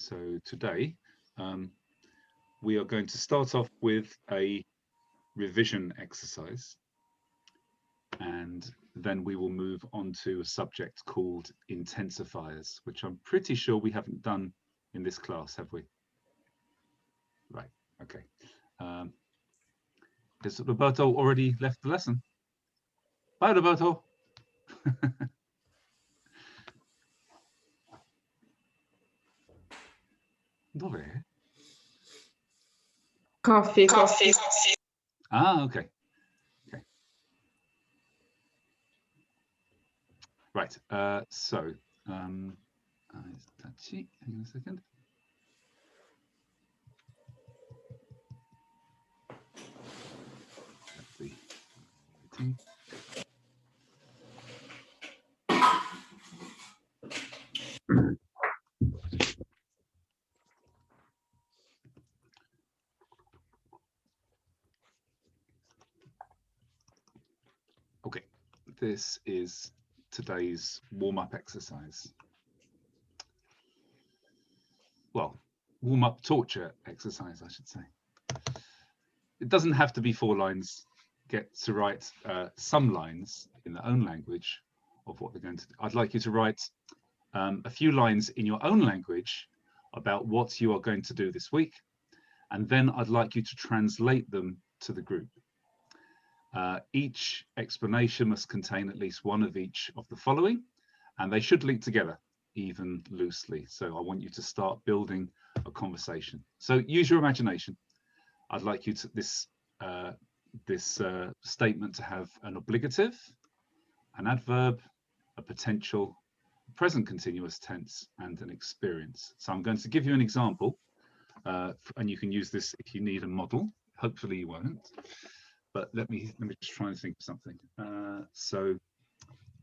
So today we are going to start off with a revision exercise, and then we will move on to a subject called intensifiers, which I'm pretty sure we haven't done in this class, have we? Right, okay. Has Roberto already left the lesson? Bye, Roberto. Dov'è? Coffee. Ah, okay. Okay. Right. So, hang on a second. Okay, this is today's warm-up exercise. Well, warm-up torture exercise, I should say. It doesn't have to be 4 lines. Get to write some lines in their own language of what they're going to do. I'd like you to write a few lines in your own language about what you are going to do this week, and then I'd like you to translate them to the group. Each explanation must contain at least one of each of the following, and they should link together, even loosely. So I want you to start building a conversation. So use your imagination. I'd like you to this statement to have an obligative, an adverb, a potential, present continuous tense, and an experience. So I'm going to give you an example, and you can use this if you need a model. Hopefully you won't. But let me just try and think of something. So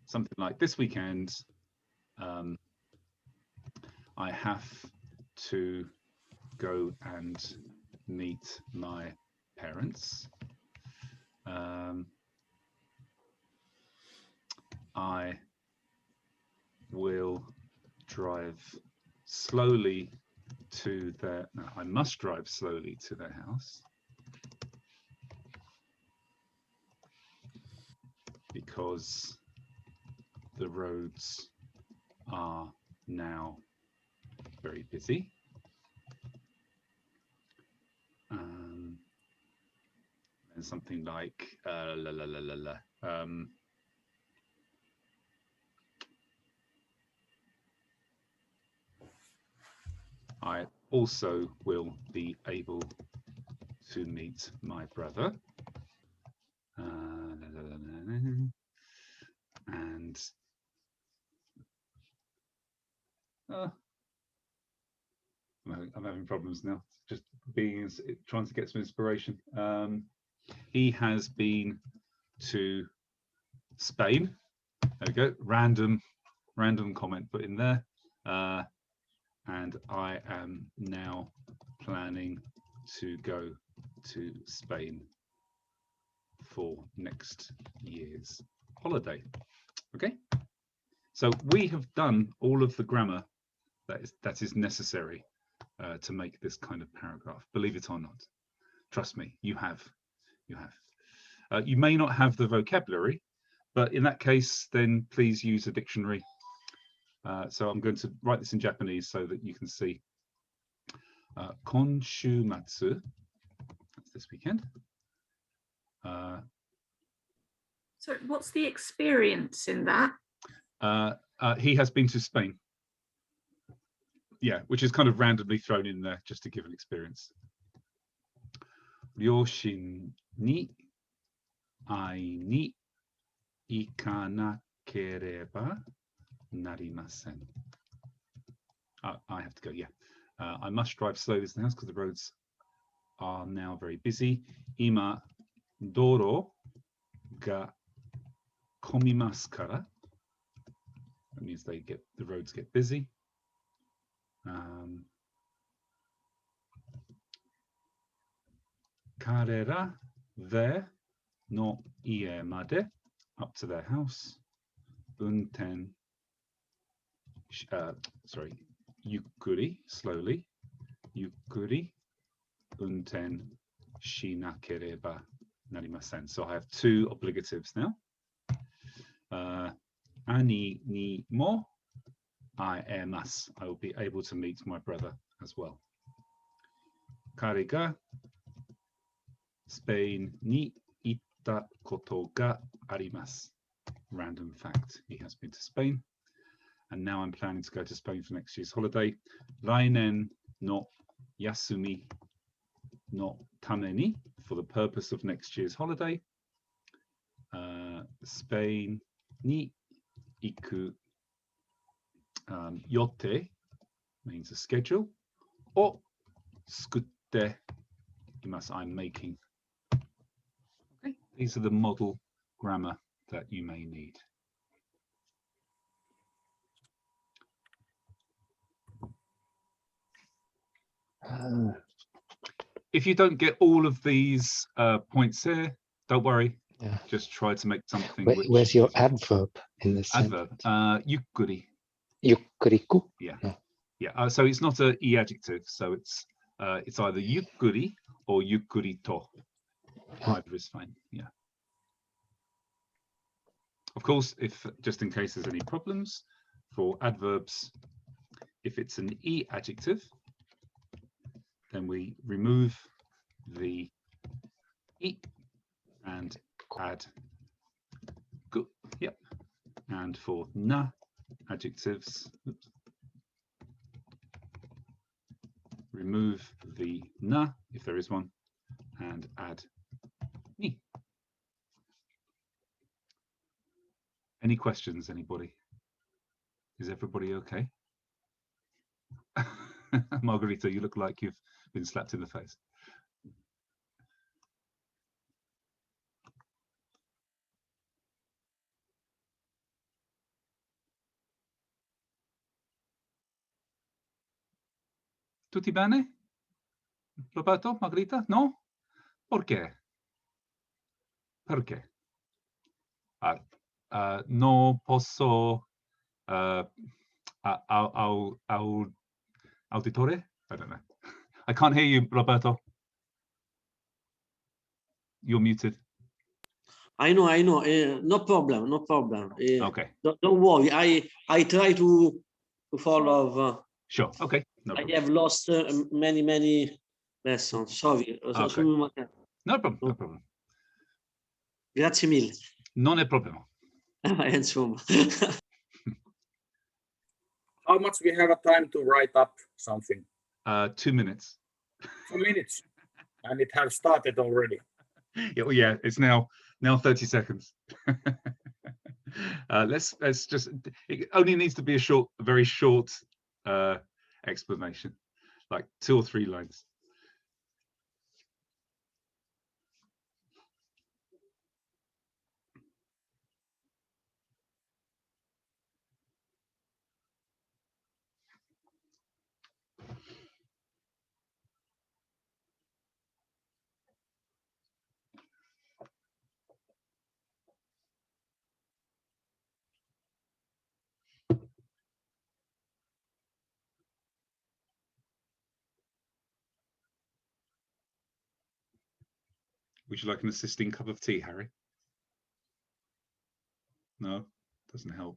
something like this weekend, I have to go and meet my parents. I will drive slowly to their, no, I must drive slowly to their house because the roads are now very busy. And something like I also will be able to meet my brother. And I'm having problems now. Just trying to get some inspiration. He has been to Spain. There we go. Random comment put in there. And I am now planning to go to Spain for next year's holiday. Okay. So we have done all of the grammar that is necessary to make this kind of paragraph. Believe it or not. Trust me, you have. You may not have the vocabulary, but in that case, then please use a dictionary. So I'm going to write this in Japanese so that you can see. Konshumatsu, that's this weekend. So what's the experience in that? He has been to Spain. Yeah, which is kind of randomly thrown in there just to give an experience. Ryoshin ni ai ni ikanakereba narimasen. I have to go, yeah. I must drive slowly to the house because the roads are now very busy. Ima doro ga komimasu kara. That means the roads get busy. Karera there no ie made, up to their house. Unten, yukkuri, slowly. Yukkuri unten shinakereba narimasen. So I have two obligatives now. Ani ni mo aemasu. I will be able to meet my brother as well. Kare ga Spain ni itta koto ga arimasu. Random fact, he has been to Spain. And now I'm planning to go to Spain for next year's holiday. Rainen no yasumi no tame ni, for the purpose of next year's holiday. Spain ni iku yote means a schedule. O tsukutte imasu, I'm making. Okay, these are the model grammar that you may need. If you don't get all of these points here, don't worry. Yeah. Just try to make something. Where's your adverb in this adverb? Yukkuri. Yukkuriku? Yeah. No. Yeah. So it's not a e adjective. So it's either yukkuri or yukkurito. Either is fine. Yeah. Of course, if just in case there's any problems for adverbs, if it's an e adjective, then we remove the e and add gu. Yep. And for na adjectives, oops, remove the na if there is one and add ni. Any questions, anybody? Is everybody okay? Margarita, you look like you've been slapped in the face. Tutti bene? Roberto, Margarita? No? Perché? Perché? No posso auditore? I don't know. I can't hear you, Roberto. You're muted. I know. No problem. Okay. Don't worry. I try to follow. Sure. Okay. No problem. I have lost many lessons. Sorry. Okay. No problem. No problem. Grazie mille. Non è problema. Insomma. How much we have a time to write up something? 2 minutes. 2 minutes, and it has started already. Yeah, it's now 30 seconds. Let's just. It only needs to be a very short explanation, like 2 or 3 lines. Would you like an assisting cup of tea, Harry? No, doesn't help.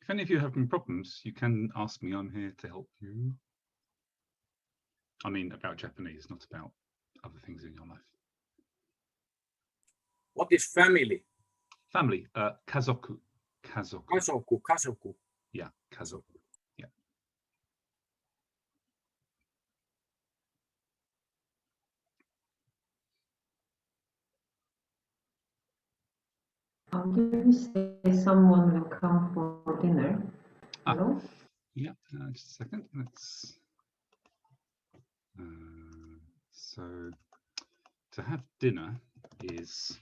If any of you have any problems, you can ask me. I'm here to help you. I mean, about Japanese, not about other things in your life. What is family? Family, kazoku. Kazoku. Kazoku, kazoku. Yeah, kazoku. Yeah. How do you say someone will come for dinner? Hello? Yeah, just a second. Let's. So, to have dinner is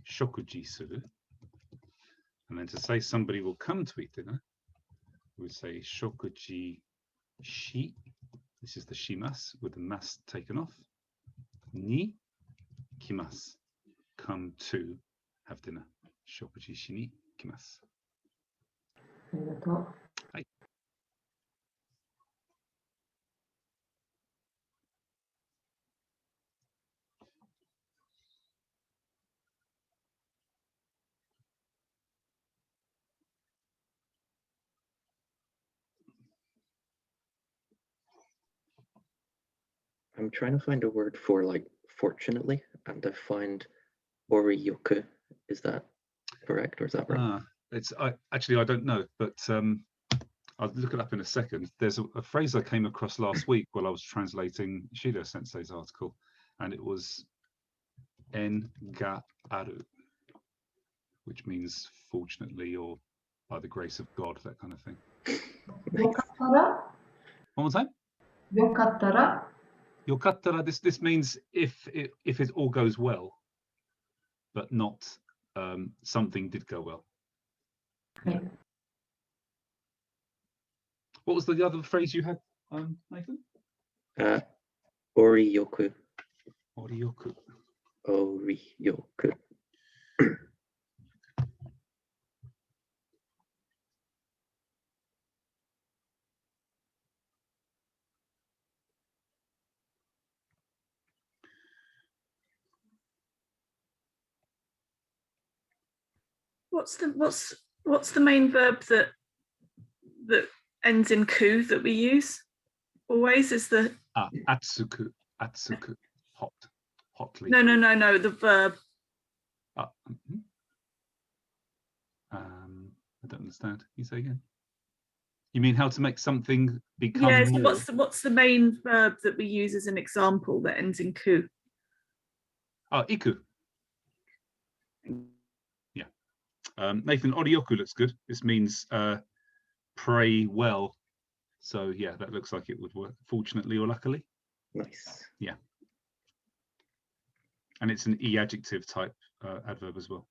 shokuji suru. And then to say somebody will come to eat dinner, we would say shokuji shi. This is the shimas with the mas taken off. Ni kimasu. Come to have dinner. Shokuji shi ni kimasu. ありがとう。 I'm trying to find a word for like fortunately, and I find orioku. Is that correct or is that wrong? It's actually I don't know, but I'll look it up in a second. There's a phrase I came across last week while I was translating Shida Sensei's article, and it was en ga aru, which means fortunately or by the grace of God, that kind of thing. よかったら One more time. よかったら Yokattara, this means if it all goes well, but not something did go well. Okay. What was the other phrase you had, Nathan? Orioku. Orioku. Orioku. What's the main verb that ends in ku that we use always? Is the Atsuku, hotly. no, the verb. I don't understand. Can you say again? You mean how to make something become Yes. more? What's the main verb that we use as an example that ends in ku? Iku. Yeah. Nathan, orioku looks good. This means pray well. So yeah, that looks like it would work. Fortunately or luckily. Nice. Yeah. And it's an e-adjective type adverb as well.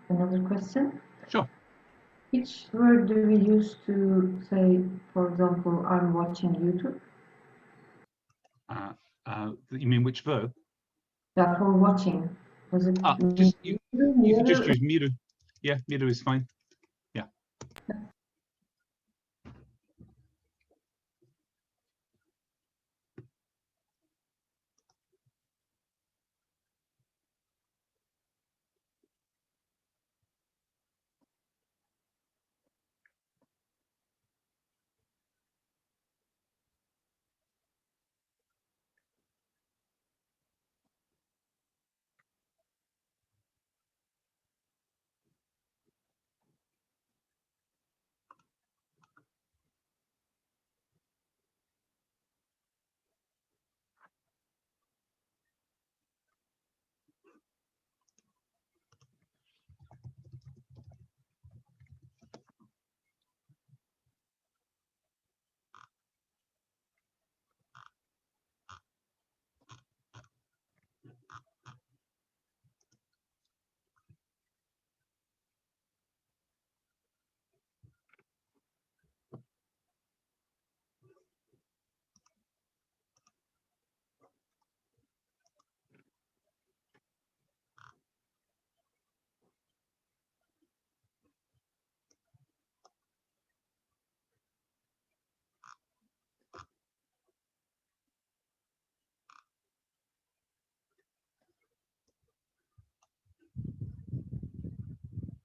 Another question. Sure. Which word do we use to say, for example, I'm watching YouTube? You mean which verb? Yeah, for watching. Was it Just you can just miru? use miru. Yeah, miru is fine. Yeah.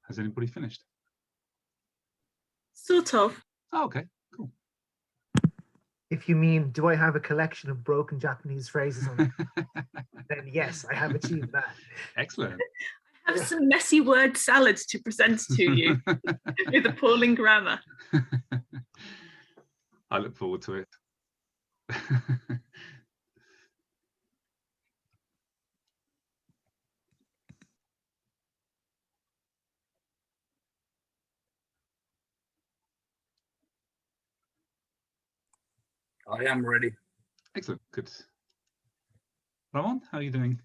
Has anybody finished? Sort of. Oh, okay, cool. If you mean, do I have a collection of broken Japanese phrases on it? Then yes, I have achieved that. Excellent. I have some messy word salads to present to you with appalling grammar. I look forward to it. I am ready. Excellent, good. Ramon, how are you doing?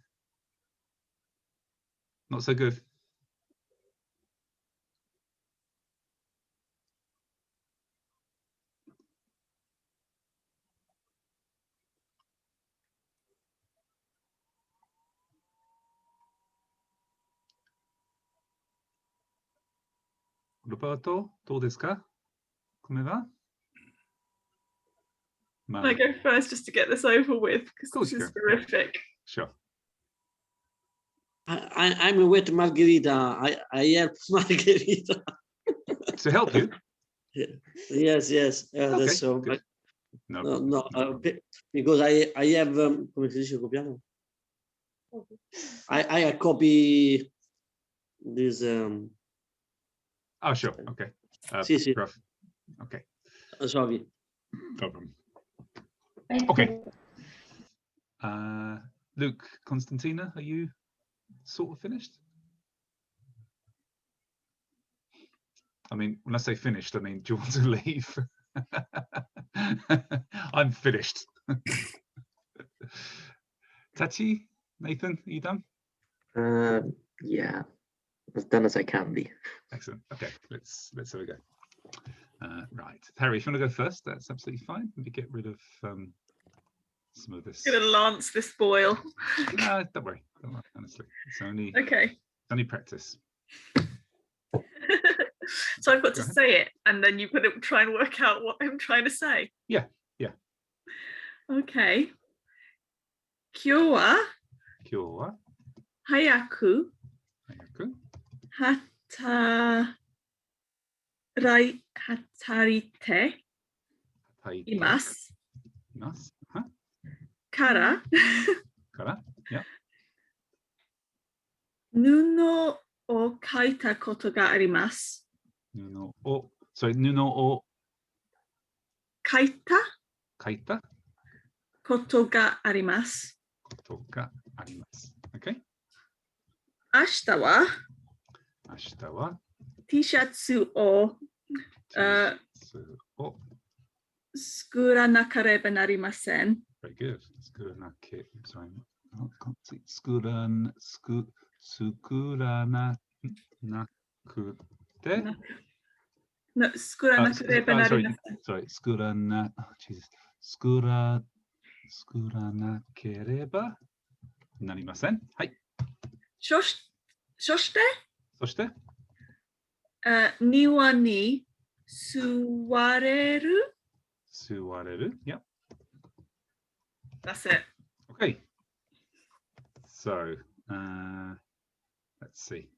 Not so good. Roberto, どうですか? Come va? Can I go first just to get this over with? Because course this you is can. horrific. Sure. I'm with Margherita. I help Margherita. To help you? Yes, Okay, that's so. good. No, No, problem. because I have come si dice copiamo? I copy this Oh, sure. Okay. Sì, sì. Rough. Okay. Sorry. No problem. Thank Okay. you. Luke, Constantina, are you sort of finished? I mean, when I say finished, I mean, do you want to leave? I'm finished. Tachi, Nathan, are you done? Yeah, as done as I can be. Excellent. Okay, let's have a go. Right, Harry, if you want to go first, that's absolutely fine. Let me get rid of some of this. I'm gonna lance this boil. No, don't worry, honestly. It's only practice. So I've got to Go ahead. say it, and then you've got to try and work out what I'm trying to say. Yeah. Okay. 今日は今日は早く働いていますからYeah. 布を描いたことがあります。布を描いた書いたことがあります。ことがあります。Okay. 明日はT シャツを作らなければなりません。Very good. 作らなけ、sorry, I can't see. 作らなくて。作らなければなりません。Sorry, 作らなければなりません。はい。そして、そして、庭に座れる。座れる。Yeah. That's it. Okay. So, let's see.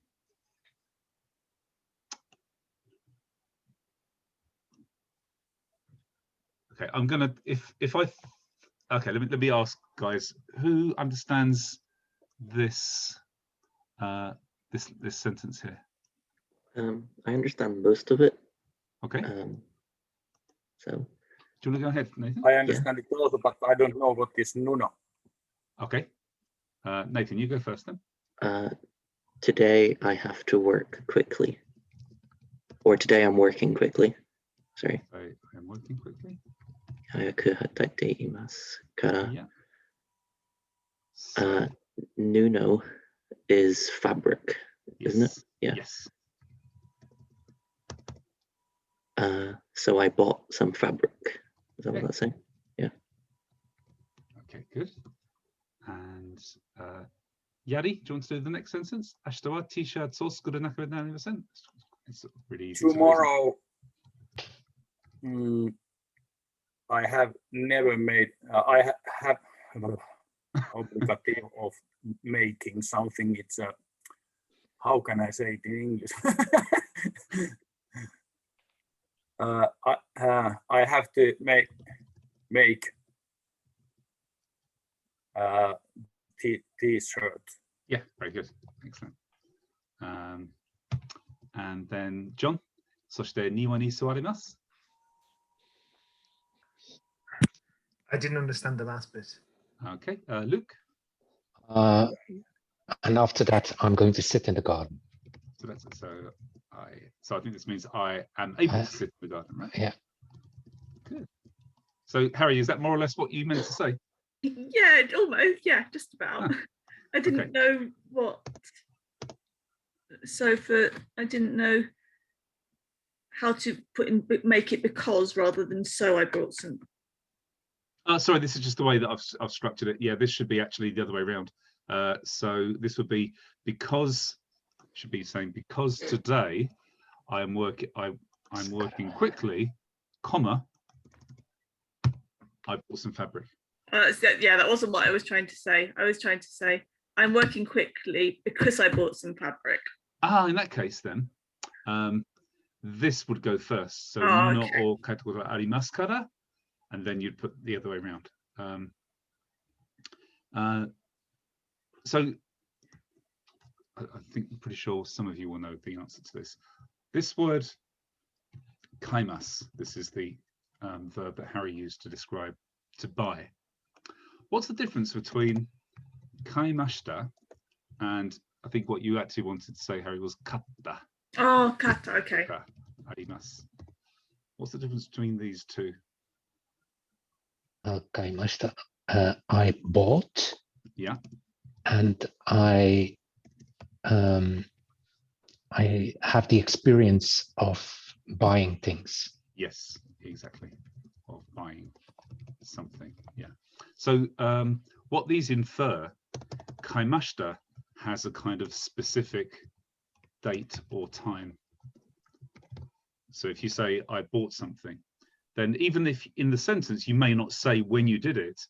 Okay, I'm gonna okay, let me ask guys, who understands this this sentence here? I understand most of it. Okay. So Do you want to go ahead, Nathan? I understand it also, but I don't know what is nuno. Okay. Nathan, you go first then. today I have to work quickly. Or today I'm working quickly. Sorry. I'm working quickly. 早く働いていますから。Yeah. So, Nuno is fabric, isn't it? Yeah. Yes. So I bought some fabric. Is that what Okay. that's saying? Okay, good. And Yari, do you want to do the next sentence? 明日は T-shirts を作らなければなりません. It's really easy. Tomorrow, I have never made. I have obligative of making something. It's a. How can I say it in English? I have to make t-shirt. Yeah, very good. Excellent. And then John, そして庭に座ります. I didn't understand the last bit. Okay, Luke. And after that, I'm going to sit in the garden. So I think this means I am able to sit in the garden, right? Yeah. Good. So Harry, is that more or less what you meant to say? Yeah, almost. Yeah, just about. I didn't know what. So I didn't know how to make it because rather than so. I brought some. Sorry, this is just the way that I've structured it. Yeah, this should be actually the other way around. So this would be because. Should be saying because today I'm working quickly, comma. I bought some fabric. Yeah, that wasn't what I was trying to say. I was trying to say I'm working quickly because I bought some fabric. In that case, then this would go first. So no or kategoria arimasu kara, and then you'd put the other way around. So I think I'm pretty sure some of you will know the answer to this. This word kaimas. This is the verb that Harry used to describe to buy. What's the difference between kaimashita and I think what you actually wanted to say, Harry, was katta? Oh, katta. Okay. Arimasu. What's the difference between these two? Kaimashita. I bought. Yeah. And I have the experience of buying things. Yes, exactly. Of buying something. Yeah. So what these infer, kaimashita has a kind of specific date or time. So if you say I bought something, then even if in the sentence you may not say when you did it,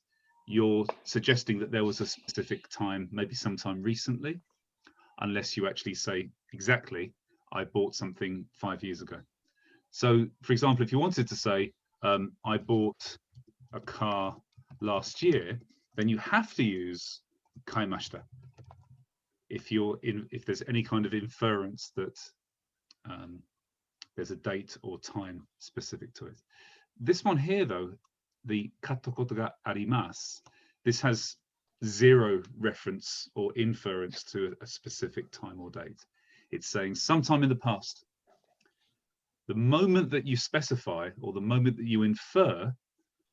you're suggesting that there was a specific time, maybe sometime recently, unless you actually say exactly, I bought something 5 years ago. So, for example, if you wanted to say, I bought a car last year, then you have to use kaimashita. If there's any kind of inference that there's a date or time specific to it. This one here, though, the katta koto ga arimasu, this has zero reference or inference to a specific time or date. It's saying sometime in the past. The moment that you specify or the moment that you infer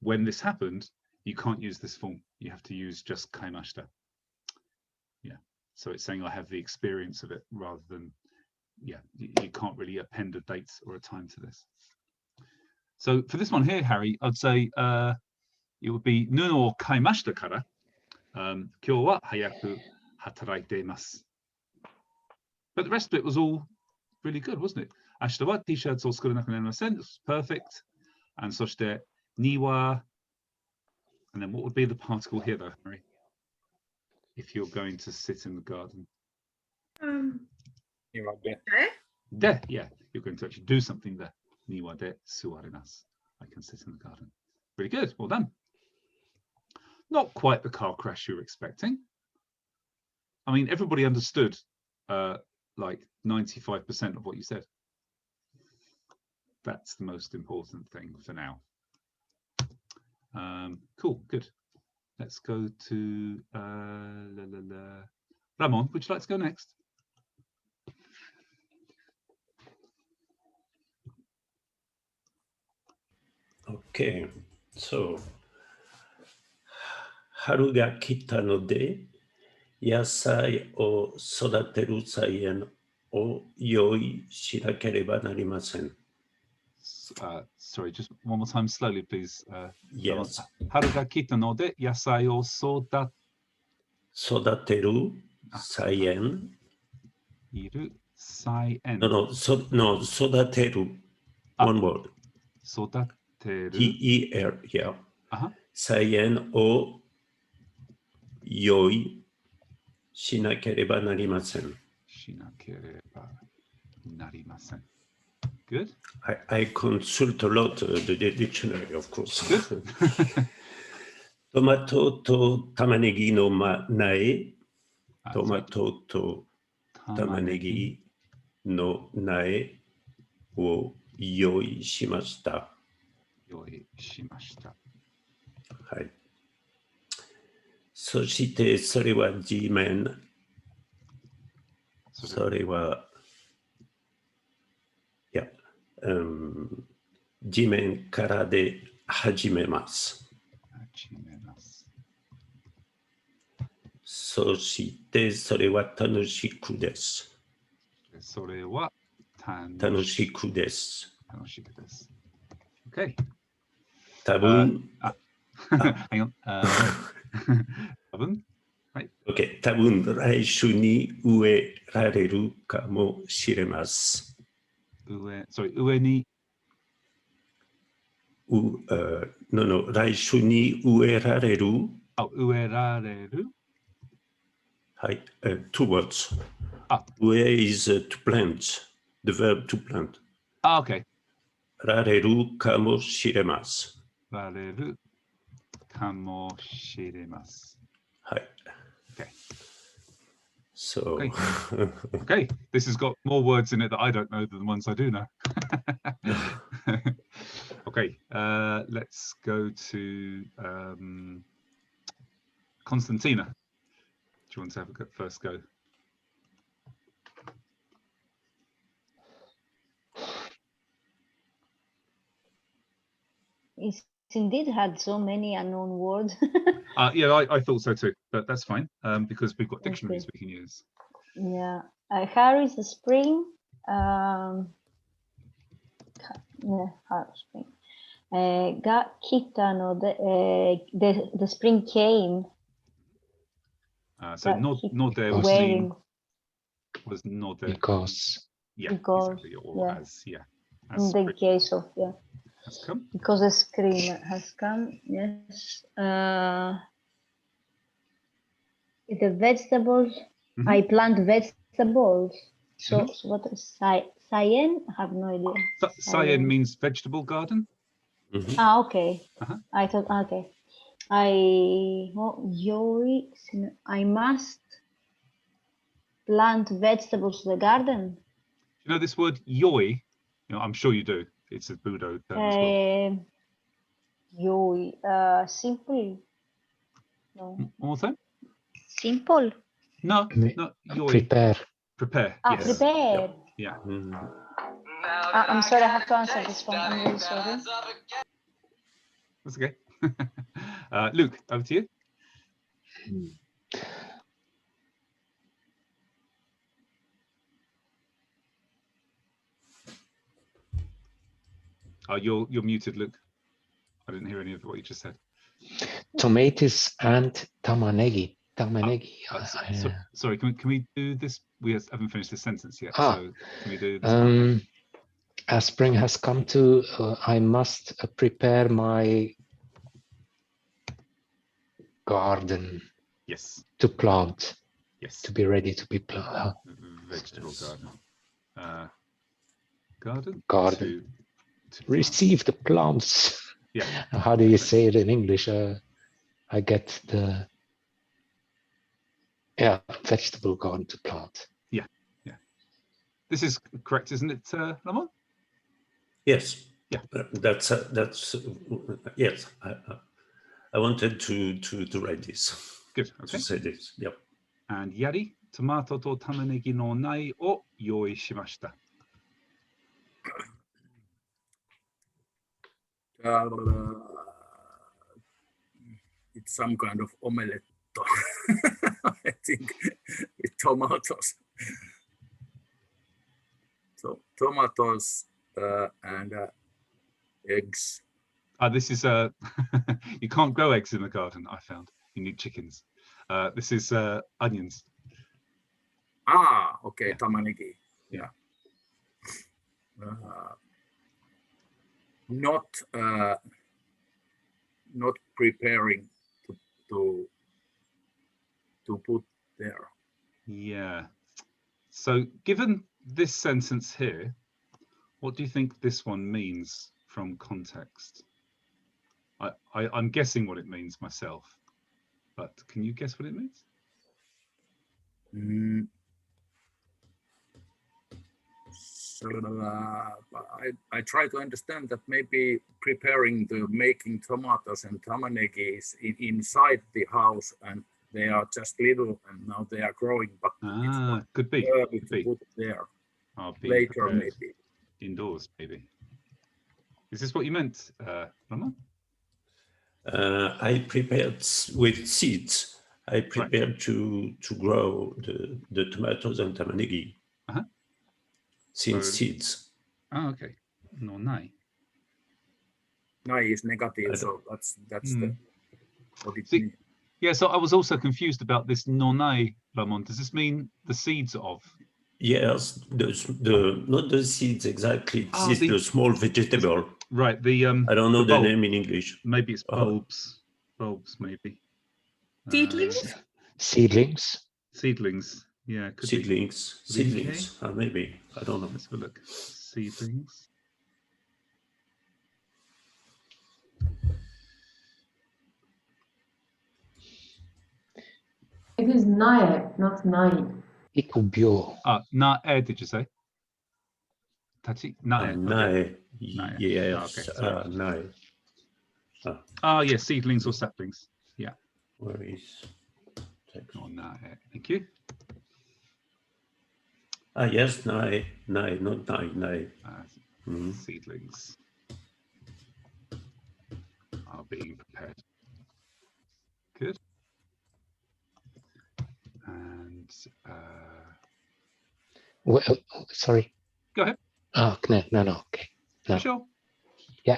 when this happened, you can't use this form. You have to use just kaimashita. Yeah. So it's saying I have the experience of it rather than, yeah, you can't really append a date or a time to this. So for this one here, Harry, I'd say it would be nuno o kaimashita kara. Kyo wa hayaku hataraite imasu. But the rest of it was all really good, wasn't it? Ashita wa t-shirts or skuru naku narimasen. It's perfect. And soshite ni wa. And then what would be the particle here, though, Harry? If you're going to sit in the garden. De, yeah, you're going to actually do something there. Ni wa de suarimasu. I can sit in the garden. Really good. Well done. Not quite the car crash you were expecting. I mean, everybody understood like 95% of what you said. That's the most important thing for now. Cool, good. Let's go to Ramon. Would you like to go next? Okay, so 春が来たので野菜を育てる菜園を用意しなければなりません。Sorry, just one more time slowly, please. Yes. 春が来たので野菜を育てる菜園。いる菜園。No,育てる。One word. 育てる。T-E-R, yeah. 菜園を用意しなければなりません。しなければなりません。Good. I consult a lot the dictionary, of course. Good. トマトと玉ねぎの苗。トマトと玉ねぎの苗を用意しました。用意しました。はい。そしてそれは地面。それは、地面からで始めます。そしてそれは楽しくです。それは楽しくです。楽しくです。Okay. 多分。Hang on. 多分。はい。Okay. 多分来週に植えられるかもしれません。上に。来週に植えられる。植えられる。はい。Two words. 植え is to plant. The verb to plant. Okay. られるかもしれません。られるかもしれません。はい。Okay. So. Okay. This has got more words in it that I don't know than the ones I do know. Okay. Let's go to Constantina. Do you want to have a first go? It's indeed had so many unknown words. Yeah, I thought so too, but that's fine because we've got dictionaries we can use. Yeah, Harry's the spring. Yeah, Harry's spring. Ga kita no the spring came. So no there was wearing. Was not there because. Yeah, because, exactly. Or yeah. as, yeah. As in the case of, yeah. Has come. Because the screen has come, yes. The vegetables, I plant vegetables. So what is Sayen? I have no idea. Sayen means vegetable garden. Okay. I thought, okay. I must plant vegetables in the garden. You know this word yoi? You know, I'm sure you do. It's a Budo term as well. Yoi, simple. No. One more time? Simple. No, not yoi. Prepare. Prepare. Yes. Prepare. Yeah. I'm sorry, I have to answer this one. I'm really sorry. That's okay. Luke, over to you. Oh, you're muted, Luke. I didn't hear any of what you just said. tomatoes and tamanegi. Tamanegi. Sorry, can we do this? We haven't finished this sentence yet. Ah, So can we do this? Part? As spring has come to, I must prepare my garden. Yes. To plant. Yes. To be ready to be planted. Vegetable garden. Garden. Garden. To receive the plants. Yeah. How do you say it in English? I get the vegetable garden to plant. Yeah. Yeah. This is correct, isn't it, Lamont? Yes. Yeah. That's yes. I wanted to write this. Good. Okay. To say this. Yep. And Yari, tomato to tamanegi no nai o yoi shimashita. It's some kind of omelette, I think, with tomatoes. So tomatoes and eggs. This is you can't grow eggs in the garden. I found you need chickens. This is onions. Ah, okay, Yeah. tamanegi. Yeah. Not preparing to put there. Yeah. So given this sentence here, what do you think this one means from context? I'm guessing what it means myself, but can you guess what it means? So I try to understand that maybe preparing the making tomatoes and tamanegi is inside the house and they are just little and now they are growing, but it's not could be. early Could to be. put there. Later, Later maybe. Indoors, maybe. Is this what you meant, Rama? I prepared with seeds. I prepared to grow the tomatoes and tamanegi. Since seeds. Oh, okay. No, nai. Nai is negative, so that's the what it means. Yeah, so I was also confused about this nonai, Ramon. Does this mean the seeds of? Yes, not the seeds exactly. This is the small vegetable. Right. I don't know the name in English. Maybe it's bulbs. Bulbs, maybe. Seedlings? Seedlings. Seedlings. Yeah, could seedlings. Be. Seedlings. Maybe. I don't know. Let's have a look. Seedlings. It is nae, not nai. Ikubyo. Nae, did you say? Tachi? Nae. Nae. Nae. Yes. Okay, nae. Yes, seedlings or saplings. Yeah. Where is? Nae. Thank you. Yes, nae, not nae. Seedlings are being prepared. Good. And Well, sorry. Go ahead. Oh, no. Okay. No. Sure. Yeah.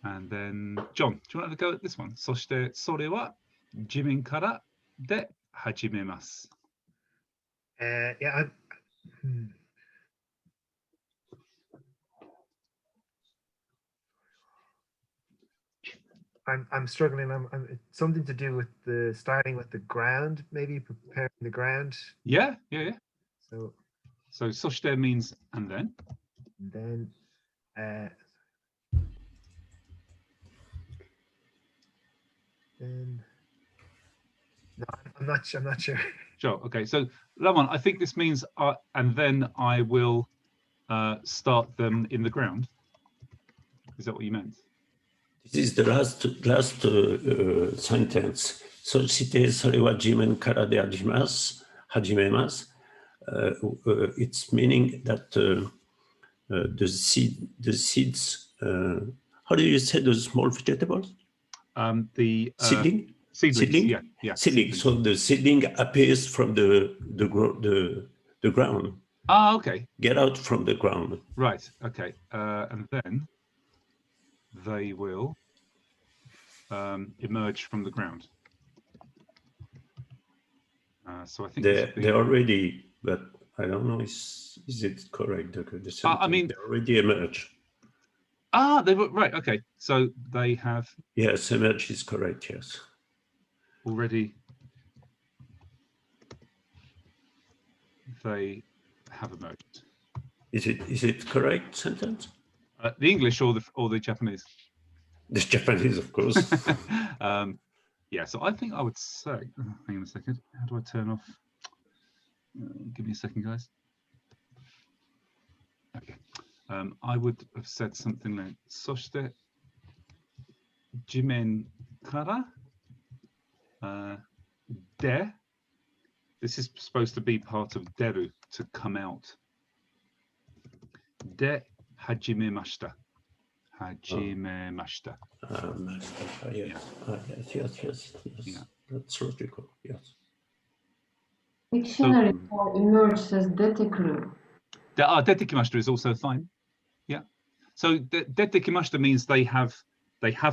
And then, John, do you want to have a go at this one? そして、それは地面からで始めます。Yeah, I'm struggling. I'm something to do with the starting with the ground, maybe preparing the ground. Yeah. So そして means and then. And then no, I'm not sure. Sure. Okay. So, Lamon, I think this means and then I will start them in the ground. Is that what you meant? This is the last sentence. そしてそれは地面からで始めます。It's meaning that the seeds. How do you say the small vegetables? The seedling. Seedling. Yeah. Seedling. So the seedling appears from the ground. Ah, okay. Get out from the ground. Right. Okay. And then they will emerge from the ground. So I think this would be... They're already, but I don't know, is it correct? The sentence, I mean, they already emerge. Ah, they were right. Okay. So they have... Yes, emerge is correct, yes. Already... They have emerged. Is it correct sentence? The English or the Japanese? The Japanese, of course. Yeah, so I think I would say, hang on a second, how do I turn off? Give me a second, guys. Okay, I would have said something like, そして地面から de. This is supposed to be part of deru, to come out. De hajimemashita. Hajimemashita. Yes. Yes. Yeah. That's logical, yes. Dictionary for emerge says detekuru. Detekimashita is also fine. Yeah. So detekimashita means they have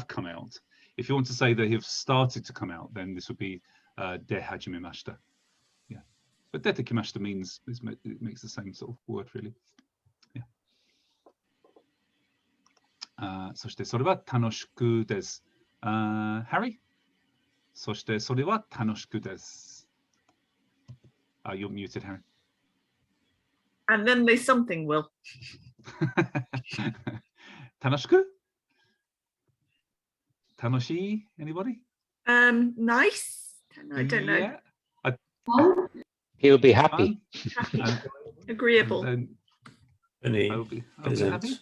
come out. If you want to say they have started to come out, then this would be de hajimemashita. Yeah. But detekimashita means it makes the same sort of word really. Yeah. そしてそれは楽しくです。Harry? そしてそれは楽しくです。You're muted, Harry. And then there's something, Will. 楽しく? 楽しい? Anybody? Nice. I don't know. Yeah. He'll be happy. Happy. Agreeable. I'll be happy.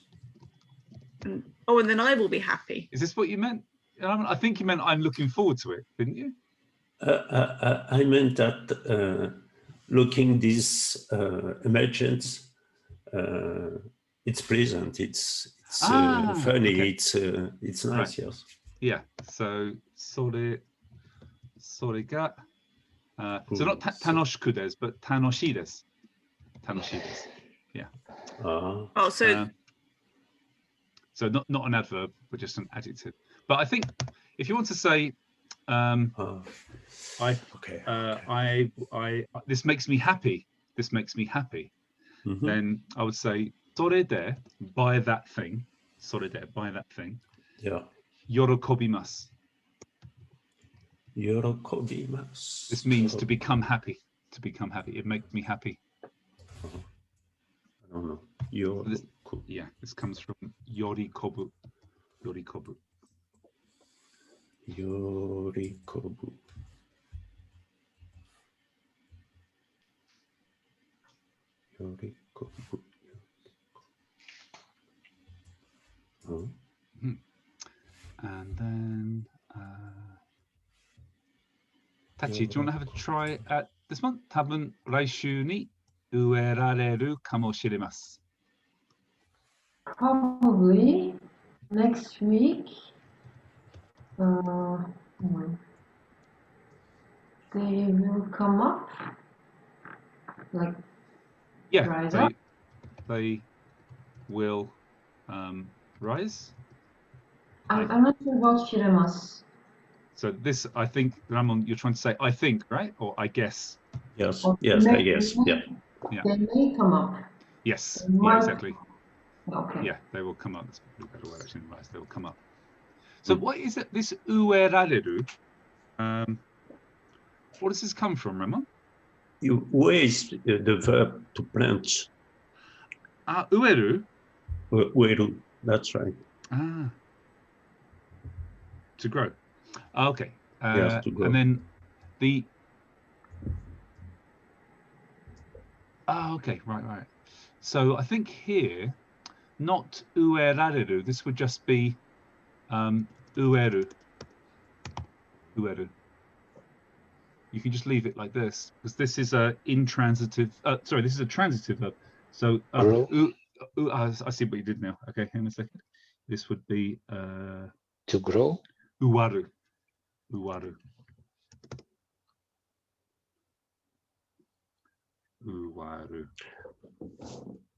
And then I will be happy. Is this what you meant? I think you meant I'm looking forward to it, didn't you? I meant that looking this emergence, it's pleasant, it's funny, okay. it's nice, Right. yes. Yeah. So それが so not 楽しくです but 楽しいです Yeah. Oh, so So not an adverb, but just an adjective. But I think if you want to say, this makes me happy. This makes me happy. Mm-hmm. Then I would say, それで by that thing. それで by that thing. Yeah. 喜びます. 喜びます. This means to become happy. To become happy. It makes me happy. I don't know. This comes from yorikobu. Yorikobu. Yorikobu. Yorikobu. Oh. And then Tachi, do you want to have a try at this one? 多分来週に植えられるかもしれます。Probably next week. They will come up. Like rise up. They will rise. I'm not sure about shiremasu. So this, I think, Ramon, you're trying to say, I think, right? Or I guess. Yes, Or yes, they I guess, may- yeah. They may come up. Yes, They yeah, might- exactly. Okay. Yeah, they will come up. That's a better word, actually, right? They will come up. So what is it, this uerareru? What does this come from, Ramon? Where is the verb to plant? Ueru? Ueru, that's right. To grow. Okay. Yes, to grow. And then the... okay, right. So I think here, not uerareru, this would just be ueru. Ueru. You can just leave it like this, because this is a intransitive, this is a transitive verb. So, I see what you did now. Okay, hang on a second. This would be... to grow? Uwaru. Uwaru. Uwaru.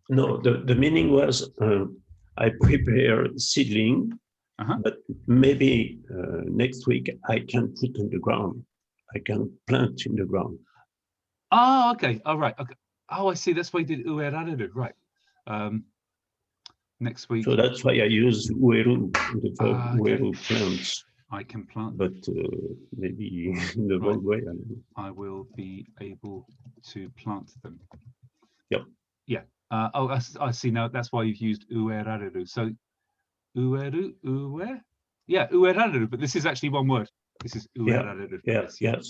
No, the meaning was I prepare seedling, but maybe next week I can put in the ground. I can plant in the ground. Oh, okay. All right. Okay. Oh, I see. That's why you did uerareru, right? Next week. So that's why I use ueru, the verb ueru, plants. I can plant, but maybe in the wrong way. I will be able to plant them. Yep. Yeah. Oh, I see now. That's why you've used uerareru. So ueru, ue. Yeah, uerareru. But this is actually one word. This is uerareru. Yes. Yeah.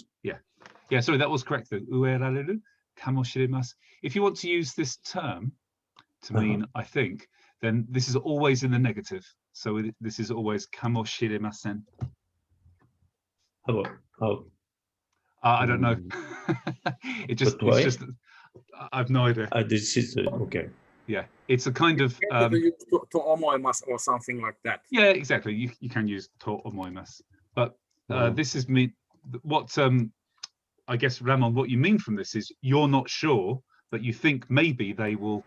Sorry, that was correct though. Uerareru, kamoshiremasu. If you want to use this term to mean I think, then this is always in the negative. So this is always kamoshiremasen. How? I don't know. It's just I've no idea. This is okay. Yeah, it's a kind of to omoimas or something like that. Yeah, exactly. You can use to omoimas, but this is me. What I guess, Ramon, what you mean from this is you're not sure, but you think maybe they will.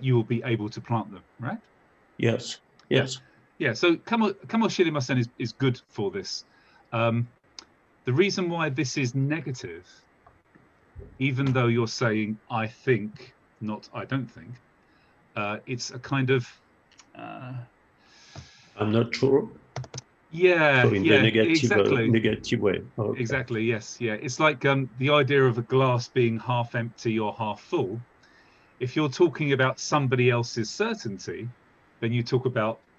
You will be able to plant them, right? Yes. Yeah. So kamoshiremasen is good for this. The reason why this is negative, even though you're saying I think, not I don't think, it's a kind of I'm not sure. Yeah, so in the exactly. Negative way. Okay. Exactly, yes, yeah. It's like the idea of a glass being half empty or half full. If you're talking about somebody else's certainty, then you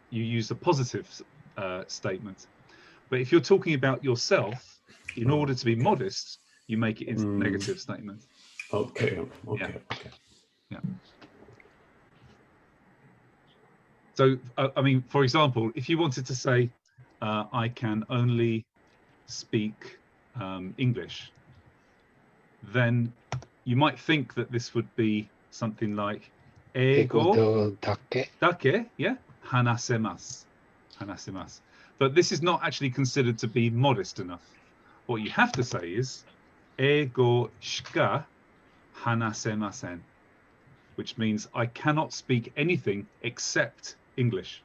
use a positive statement. But if you're talking about yourself, in order to be modest, you make it into a negative statement. Okay. Yeah. So, I mean, for example, if you wanted to say, I can only speak English, then you might think that this would be something like Eigo dake, yeah, hanasemasu. But this is not actually considered to be modest enough. What you have to say is Eigo shika hanasemasen, which means I cannot speak anything except English.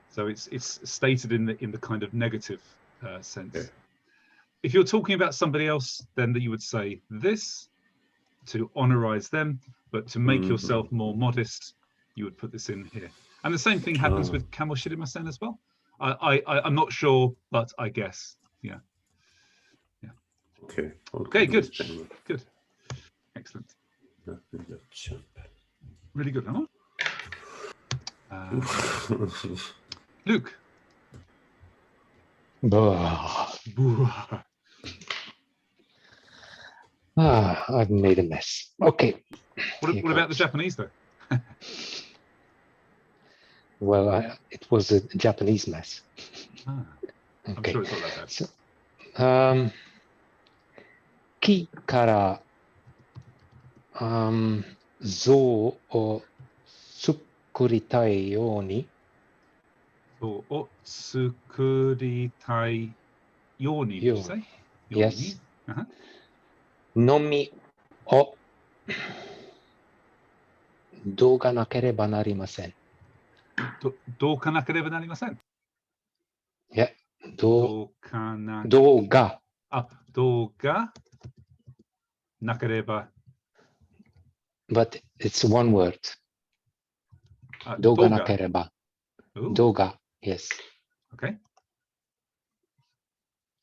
So it's stated in the kind of negative sense. Okay. If you're talking about somebody else, then you would say this to honorize them, but to make yourself more modest, you would put this in here. And the same thing happens with kamoshiremasen as well. I'm not sure, but I guess. Yeah. Okay, good. Excellent. Really good, huh? Luke. I've made a mess. Okay. What about the Japanese though? Well, it was a Japanese mess. Okay. I'm sure it's not that bad. So, 木から像を作りたいように。像を作りたいように。Did you say? Yes. のみをどうかなければなりません。どうかなければなりません。いや、どうが。どうがなければ。But it's one word. どうがなければ。どうが。Yes. Okay.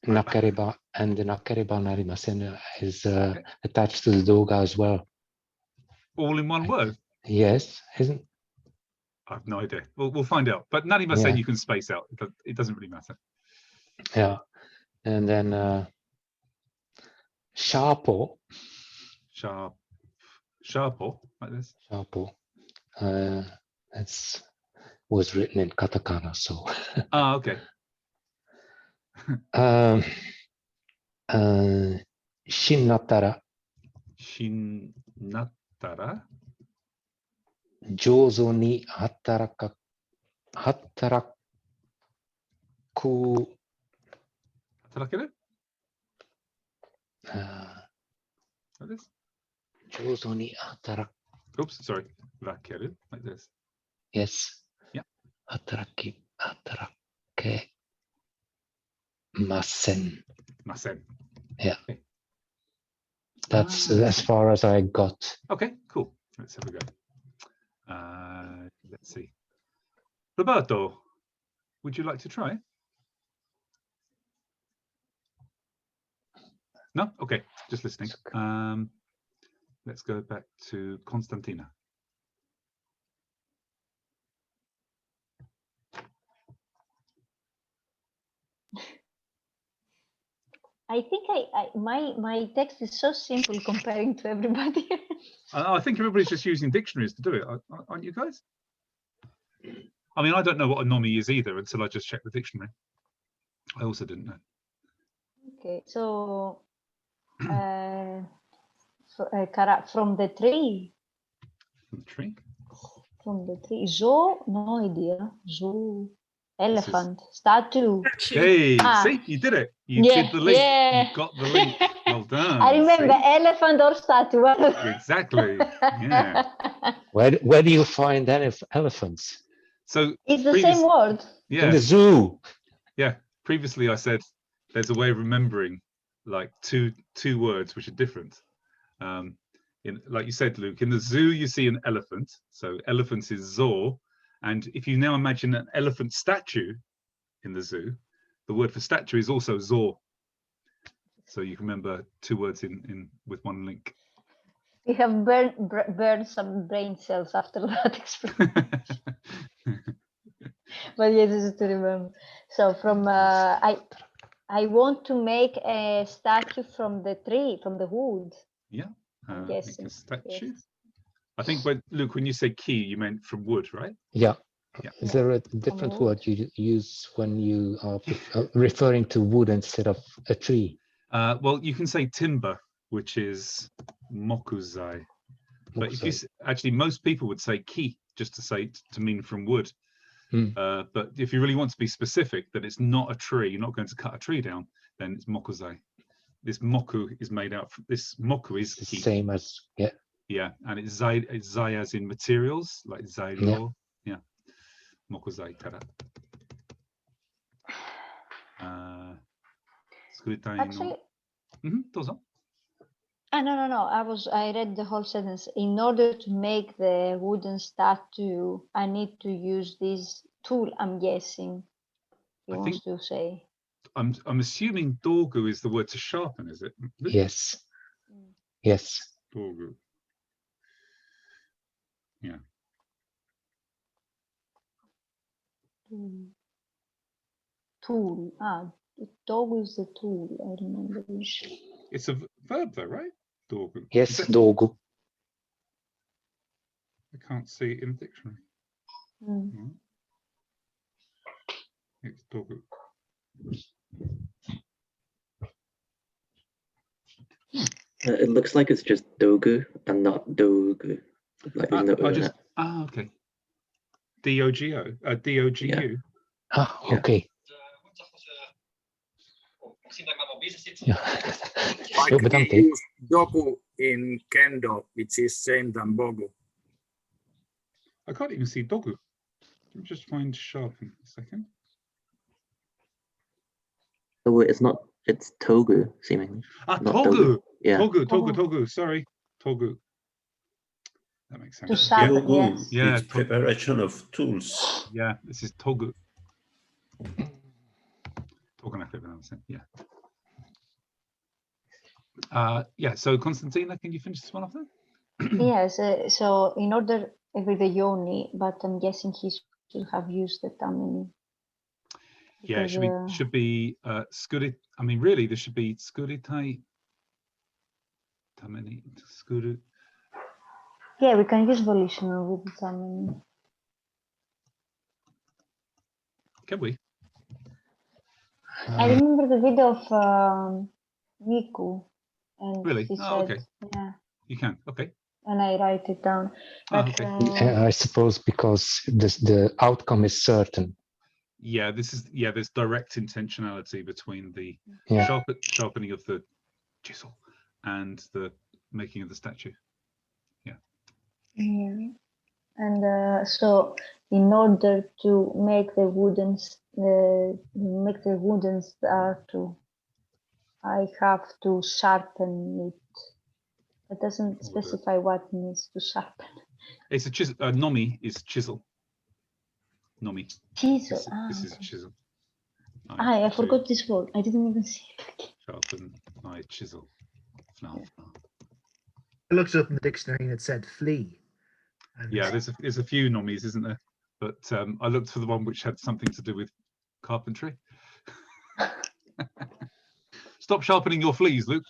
なければ and なければなりません is attached to the 動画 as well. All in one word? Yes, isn't? I've no idea. We'll find out. But narimasen you can space out. It doesn't really matter. Yeah. And then sharpo. Sharpo, like this? Sharpo. It was written in katakana, so. Okay. しんなったら。しんなったら。上手に働く。働ける上手に働 Oops, sorry. Rakeru, like this. Yes. Yeah. Atarake masen. Masen. Yeah. Okay. That's as far as I got. Okay, cool. Let's have a go. Let's see. Roberto, would you like to try? No? Okay, just listening. Let's go back to Constantina. I think my text is so simple comparing to everybody. I think everybody's just using dictionaries to do it, aren't you guys? I mean, I don't know what a nomi is either until I just checked the dictionary. I also didn't know. Okay, so from the tree. From the tree? From the tree. Zoo, no idea. Zoo. Elephant. Statue. Hey, see, you did it. You did the link. Yeah. You got the link. Well done. I remember see? elephant or statue. Exactly. Yeah. Where do you find elephants? So it's the same word. Yeah. In the zoo. Yeah. Previously, I said there's a way of remembering like two words which are different. Like you said, Luke, in the zoo you see an elephant. So elephant is zoo. And if you now imagine an elephant statue in the zoo, the word for statue is also zoo. So you can remember two words in with one link. We have burned some brain cells after that experience. But yes, this is to remember. So from I want to make a statue from the tree, from the wood. Yeah. Yes. Make a statue. Yes. I think Luke, when you said key, you meant from wood, right? Yeah. Yeah. Is there a different word you use when you are referring to wood instead of a tree? Well, you can say timber, which is mokuzai. But if you actually, most people would say ki, just to mean from wood. But if you really want to be specific that it's not a tree, you're not going to cut a tree down, then it's mokuzai. This moku is made out from this moku is ki. Same as Yeah, and it's zai as in materials, like zairo. Yeah. Mokuzai tara. Actually, no. I read the whole sentence. In order to make the wooden statue, I need to use this tool, I'm guessing. He wants to say. I'm assuming dogu is the word to sharpen, is it? Yes. Yes. Dogu. Yeah. Tool. Dogu is the tool. I remember. It's a verb, though, right? Dogu. Yes, dogu. I can't see it in the dictionary. It's dogu. It looks like it's just dogu and not dogu. Like there's no O in it. Okay. D-O-G-O. D-O-G-U. Okay. Like we use dogu in kendo, which is same than bogu. I can't even see dogu. Let me just find sharpen a second. Oh wait, it's not. It's togu, seemingly. Togu. Yeah. Togu. Sorry, togu. That makes sense. Togu, yeah, it's preparation of tools. Yeah, this is togu. Yeah. Yeah. So Constantina, can you finish this one off then? Yes. So in order with the yoni, but I'm guessing he should have used the tamini. Yeah, it should be skuri. I mean, really, there should be skuritai tamini skuru. Yeah, we can use volitional with the tamini. Can we? I remember the video of Miku, and really? he said, okay. Yeah. You can. Okay. And I write it down. But, okay. I suppose because the outcome is certain. Yeah, there's direct intentionality between the sharpening of the chisel and the making of the statue. Yeah. Yeah. And so, in order to make the wooden statue, I have to sharpen it. It doesn't specify what needs to sharpen. It's a chisel. Nomi is chisel. Nomi. Chisel. This is a Okay. chisel. I forgot this word. I didn't even see it. Sharpen, chisel. Flower. I looked it up in the dictionary and it said flee. And Yeah, there's a few nomis, isn't there? But I looked for the one which had something to do with carpentry. Stop sharpening your fleas, Luke.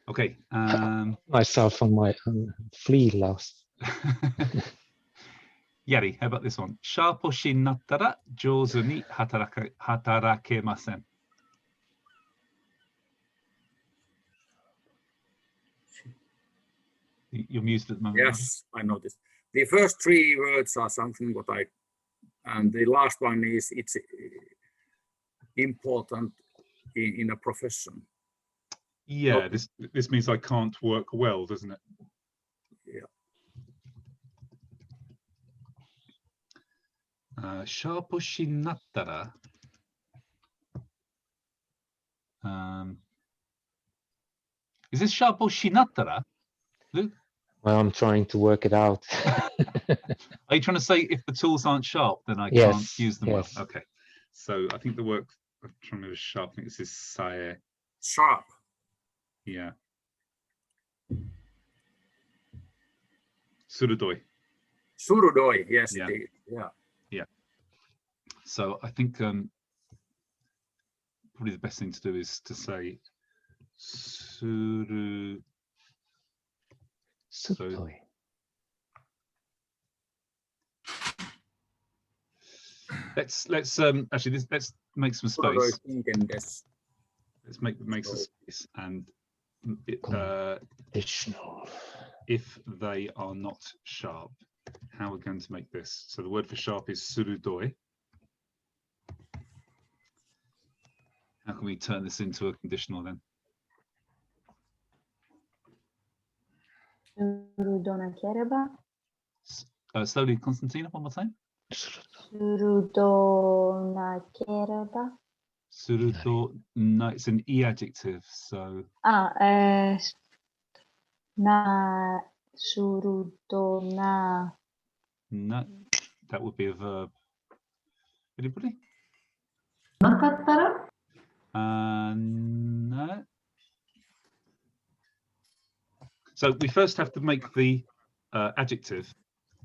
Okay. Myself on my flea last. Yari, how about this one? Sharposhi nattara jouzu ni hatarakemasen. You're muted at the moment. Yes, I noticed. The first three words are something what and the last one is it's important in a profession. Yeah, this means I can't work well, doesn't it? Yeah. Sharposhi nattara. Is this sharposhi nattara, Luke? Well, I'm trying to work it out. Are you trying to say if the tools aren't sharp, then I can't use them well? Okay. So I think the work I'm trying to remember sharp. I think this is sae. Sharp. Yeah. Surudoi. Surudoi, yes, Yeah. indeed. Yeah. Yeah. So I think probably the best thing to do is to say surudoi. Surudoi. Let's actually let's make some space. Let's make some space and if they are not sharp, how we're going to make this. So the word for sharp is surudoi. How can we turn this into a conditional then? Slowly, Constantina, one more time. Surudonakereba. Surudo, no, it's an E adjective, so. Na surudona. No, that would be a verb. Anybody? Nakattara? No. So we first have to make the adjective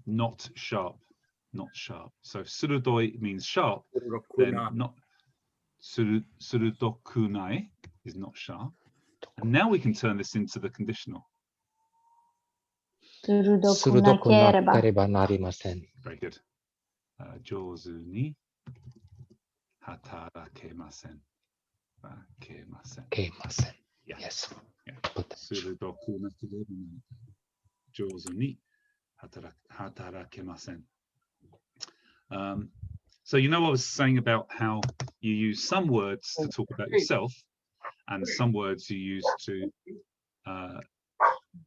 not sharp, not sharp. So surudoi means sharp, then not surudokunai is not sharp. And now we can turn this into the conditional. Surudokunakereba. Very good. Jouzu ni hatarakemasen. Kemasen. Yeah. Yes. Yeah. Jouzu ni hatarakemasen. So you know I was saying about how you use some words to talk about yourself and some words you use to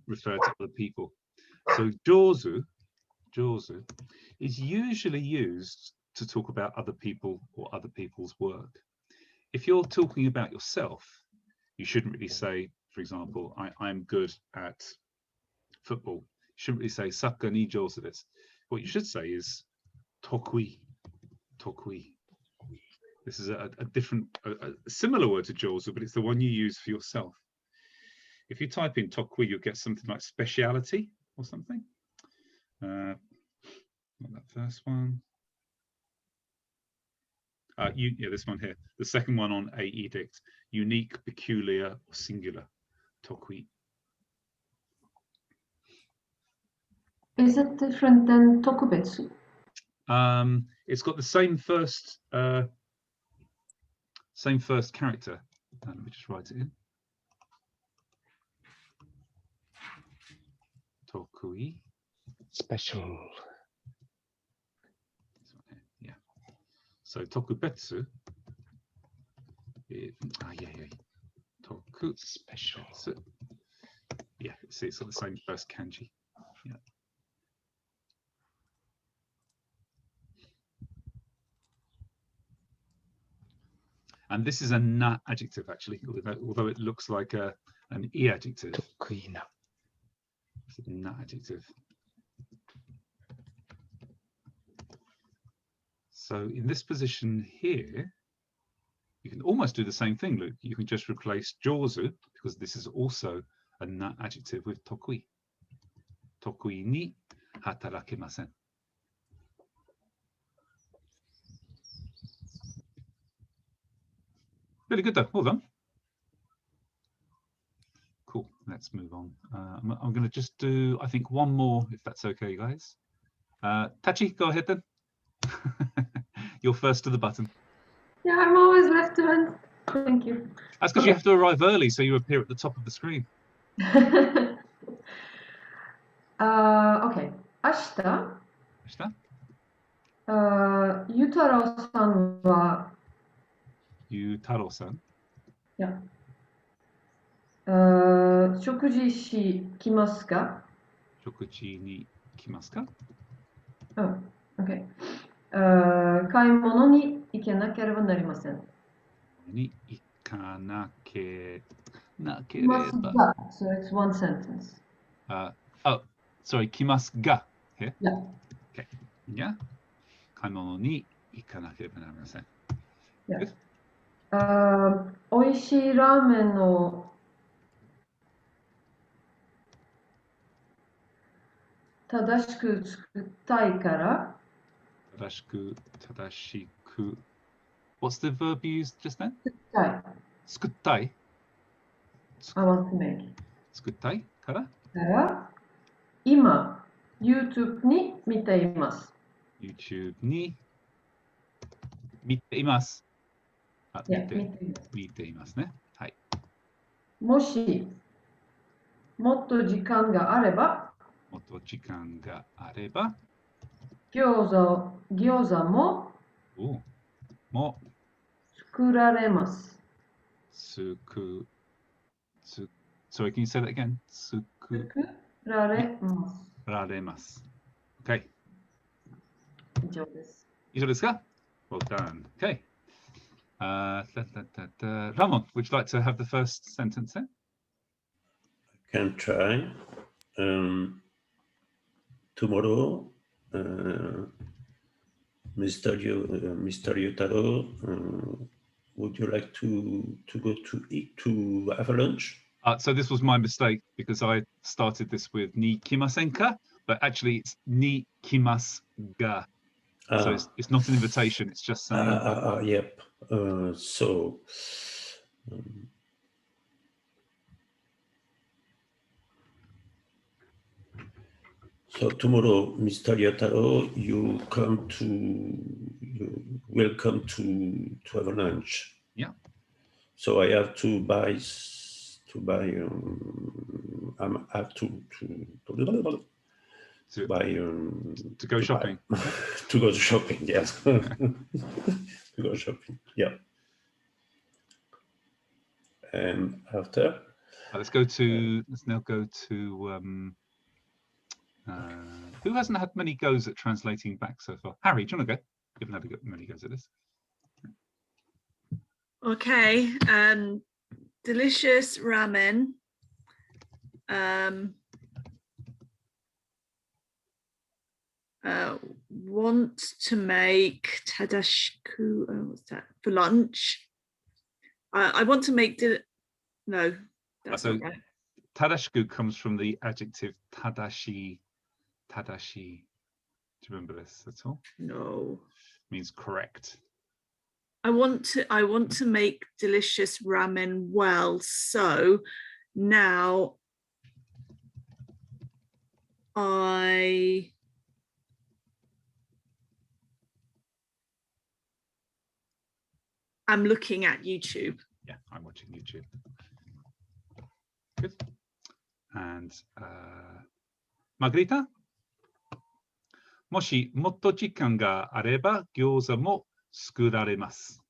refer to other people. So jouzu is usually used to talk about other people or other people's work. If you're talking about yourself, you shouldn't really say, for example, I'm good at football. You shouldn't really say saka ni jouzu desu. What you should say is tokui. This is a different, a similar word to jouzu, but it's the one you use for yourself. If you type in tokui, you'll get something like speciality or something. Not that first one. Yeah, this one here. The second one on a edict. Unique, peculiar, or singular. Tokui. Is it different than tokubetsu? It's got the same first character. Let me just write it in. Tokui. Special. Yeah. So tokubetsu. Toku Special. Yeah, see, it's got the same first kanji. Yeah. And this is a na adjective, actually, although it looks like an e adjective. Tokuina. It's a na adjective. So in this position here, you can almost do the same thing, Luke. You can just replace jozu, because this is also a na adjective, with tokui. Tokui ni hatarakemasen. Really good though, well done. Cool, let's move on. I'm going to just do, I think, one more, if that's okay, guys. Tachi, go ahead then. You're first to the button. Yeah, I'm always left to hand. Thank you. That's because you have to arrive early, so you appear at the top of the screen. Okay. 明日 Yutaro-san は Yutaro-san. Yeah. 食事し来ますか? 食事に来ますか? Oh, okay. 買い物に行けなければなりません。に行かなければ。 So it's one sentence. Oh, sorry, 来ますが here? Yeah. Okay. Yeah. 買い物に行かなければなりません。Yeah. 美味しいラーメンを正しく作ったいから。正しく。What's the verb you used just then? 作ったい。I want to make. 作ったいから。今、YouTube に見ています。YouTube に見ています。見ていますね。はい。もし、もっと時間があれば、餃子も作られます。Sorry, can you say that again? 作られます。Okay. 以上です。以上ですか? Well done. Okay. Ramon, would you like to have the first sentence there? I can try. Tomorrow, Mr. Yutaro, would you like to go to have lunch? So this was my mistake because I started this with ni kimasen ka, but actually it's ni kimasu ga. So it's not an invitation, it's just saying. Yep. So tomorrow, Mr. Yutaro, you will come to have lunch. Yeah. So I have to buy. I have to buy to go shopping. To go shopping, yes. To go shopping, yeah. And after. Let's now go to who hasn't had many goes at translating back so far? Harry, do you want to go? You haven't had many goes at this. Okay. Delicious ramen. Want to make tadashiku. What's that for lunch? I want to make no. That's so not right. Tadashiku comes from the adjective tadashi. Tadashi. Do you remember this at all? No. It means correct. I want to make delicious ramen well. So now I am looking at YouTube. Yeah, I'm watching YouTube. Good. And Margarita? もしもっと時間があれば餃子も作られます。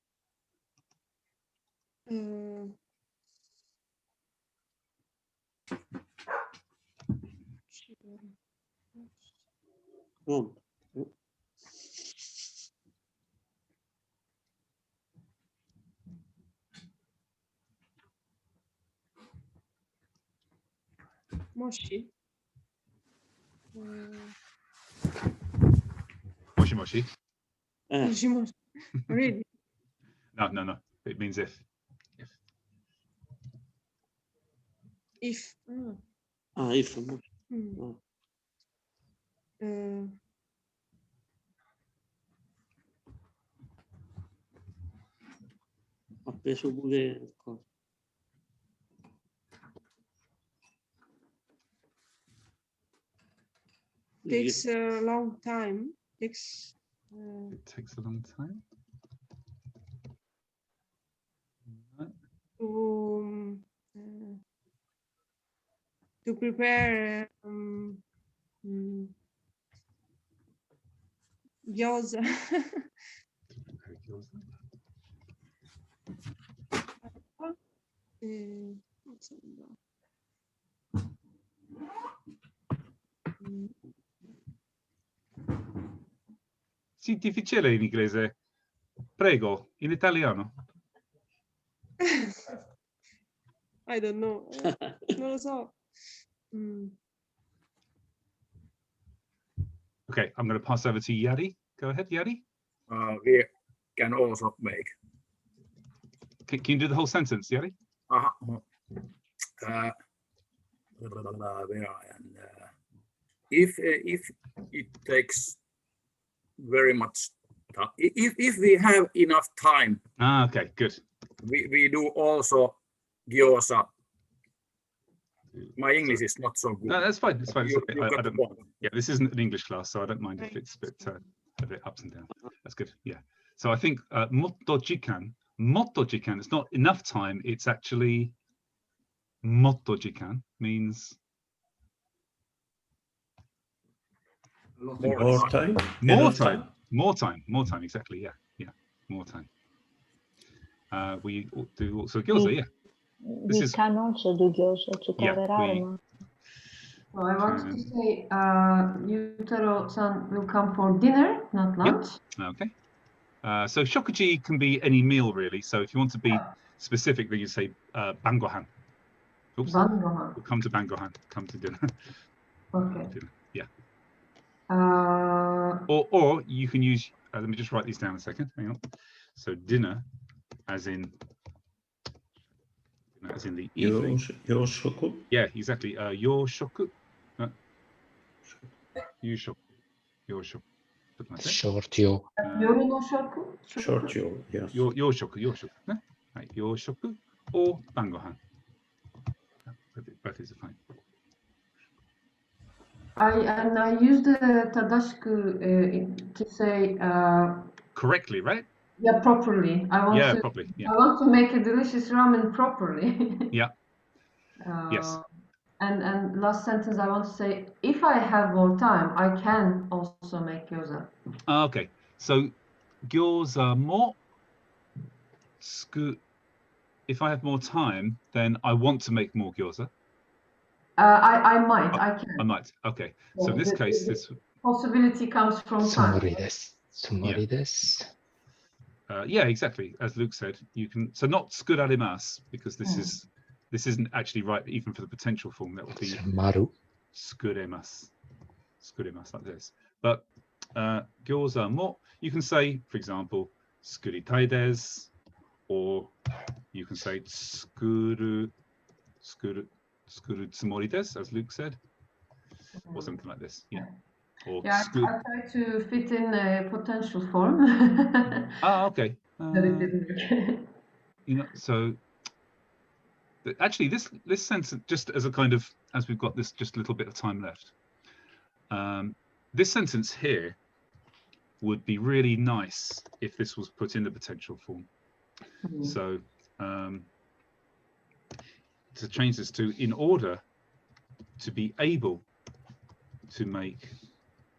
Oh. Moshi. Moshi moshi. Moshi moshi. Really? No. It means if. If. If. Appeso pure. Takes a long time. It takes a long time. To prepare gyoza. Sì, difficile in inglese. Prego, in italiano. I don't know. Non lo so. Okay, I'm going to pass over to Yari. Go ahead, Yari. We can also make. Can you do the whole sentence, Yari? If it takes very much time, if we have enough time. Okay, good. We do also gyoza. My English is not so good. No, that's fine. That's fine. You got the point. Yeah, this isn't an English class, so I don't mind if it's a bit ups and down. That's good. Yeah. So I think motto jikan. Motto jikan. It's not enough time. It's actually motto jikan means More time. More time. More time. More time. Exactly. Yeah. Yeah. More time. We do also gyoza. Yeah. We can also do gyoza to cover aroma. So I want to say Yutaro-san will come for dinner, not lunch. Yep. Okay. So shokuji can be any meal really. So if you want to be specific, then you say bangohan. Oops. Bangohan. We'll come to bangohan. Come to dinner. Okay. Dinner. Yeah. Or you can use. Let me just write these down a second. Hang on. So dinner, as in the evening. Yoshoku. Yeah, exactly. Yoshoku. Yoshoku. Yoshoku. Shortyo. Yoru no shoku? Shortyo, yes. Yoshoku. Right. Yoshoku or bangohan. Both is fine. I use the tadashiku to say correctly, right? Yeah, properly. I want to make a delicious ramen properly. Yeah. Yes. And last sentence, I want to say, if I have more time, I can also make gyoza. Okay. So gyoza mo if I have more time, then I want to make more gyoza. I might. I can. I might. Okay. So in this case, this possibility comes from time. Yeah, exactly. As Luke said, you can. So not skudarimasu, because this isn't actually right even for the potential form. That would be skudemasu. Skudemasu like this. But gyoza mo, you can say, for example, skuritai desu, or you can say tsukuru tsumori desu, as Luke said, or something like this. Yeah. Or I try to fit in a potential form. Okay. But it didn't work. So actually, this sentence, just as a kind of, as we've got this just a little bit of time left, this sentence here would be really nice if this was put in the potential form. So to change this to, in order to be able to make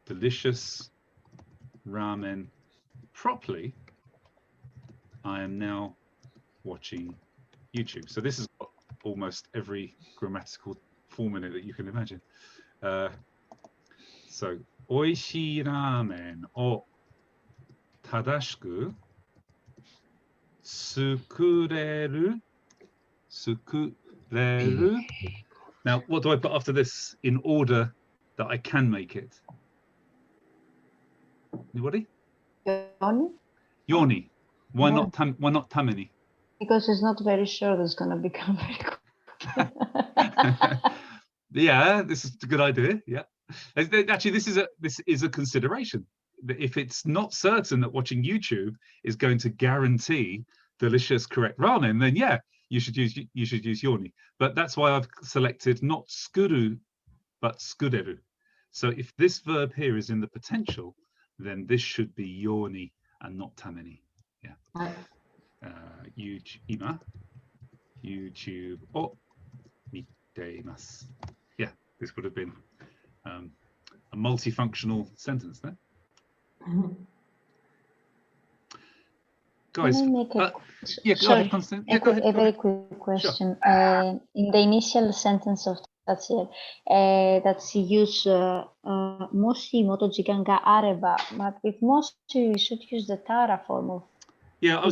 delicious ramen properly, I am now watching YouTube. So this has got almost every grammatical form in it that you can imagine. So 美味しいラーメンを正しく作れる Now, what do I put after this in order that I can make it? Anybody? Yoni? Yoni. Why Yeah. not tameni? Because it's not very sure it's going to become very good. Yeah, this is a good idea. Yeah. Actually, this is a consideration. If it's not certain that watching YouTube is going to guarantee delicious, correct ramen, then yeah, you should use yoni. But that's why I've selected not skuru, but skureru. So if this verb here is in the potential, then this should be yoni and not tameni. Yeah. YouTube o miteimasu. Yeah, this would have been a multifunctional sentence there. Guys, Can I make a yeah, go sorry, ahead, Constance. Yeah, go ahead. a very quick question. Sure. In the initial sentence of Tatsir, that she used moshi moto jikan ga areba, but with moshi you should use the tara form of. Yeah,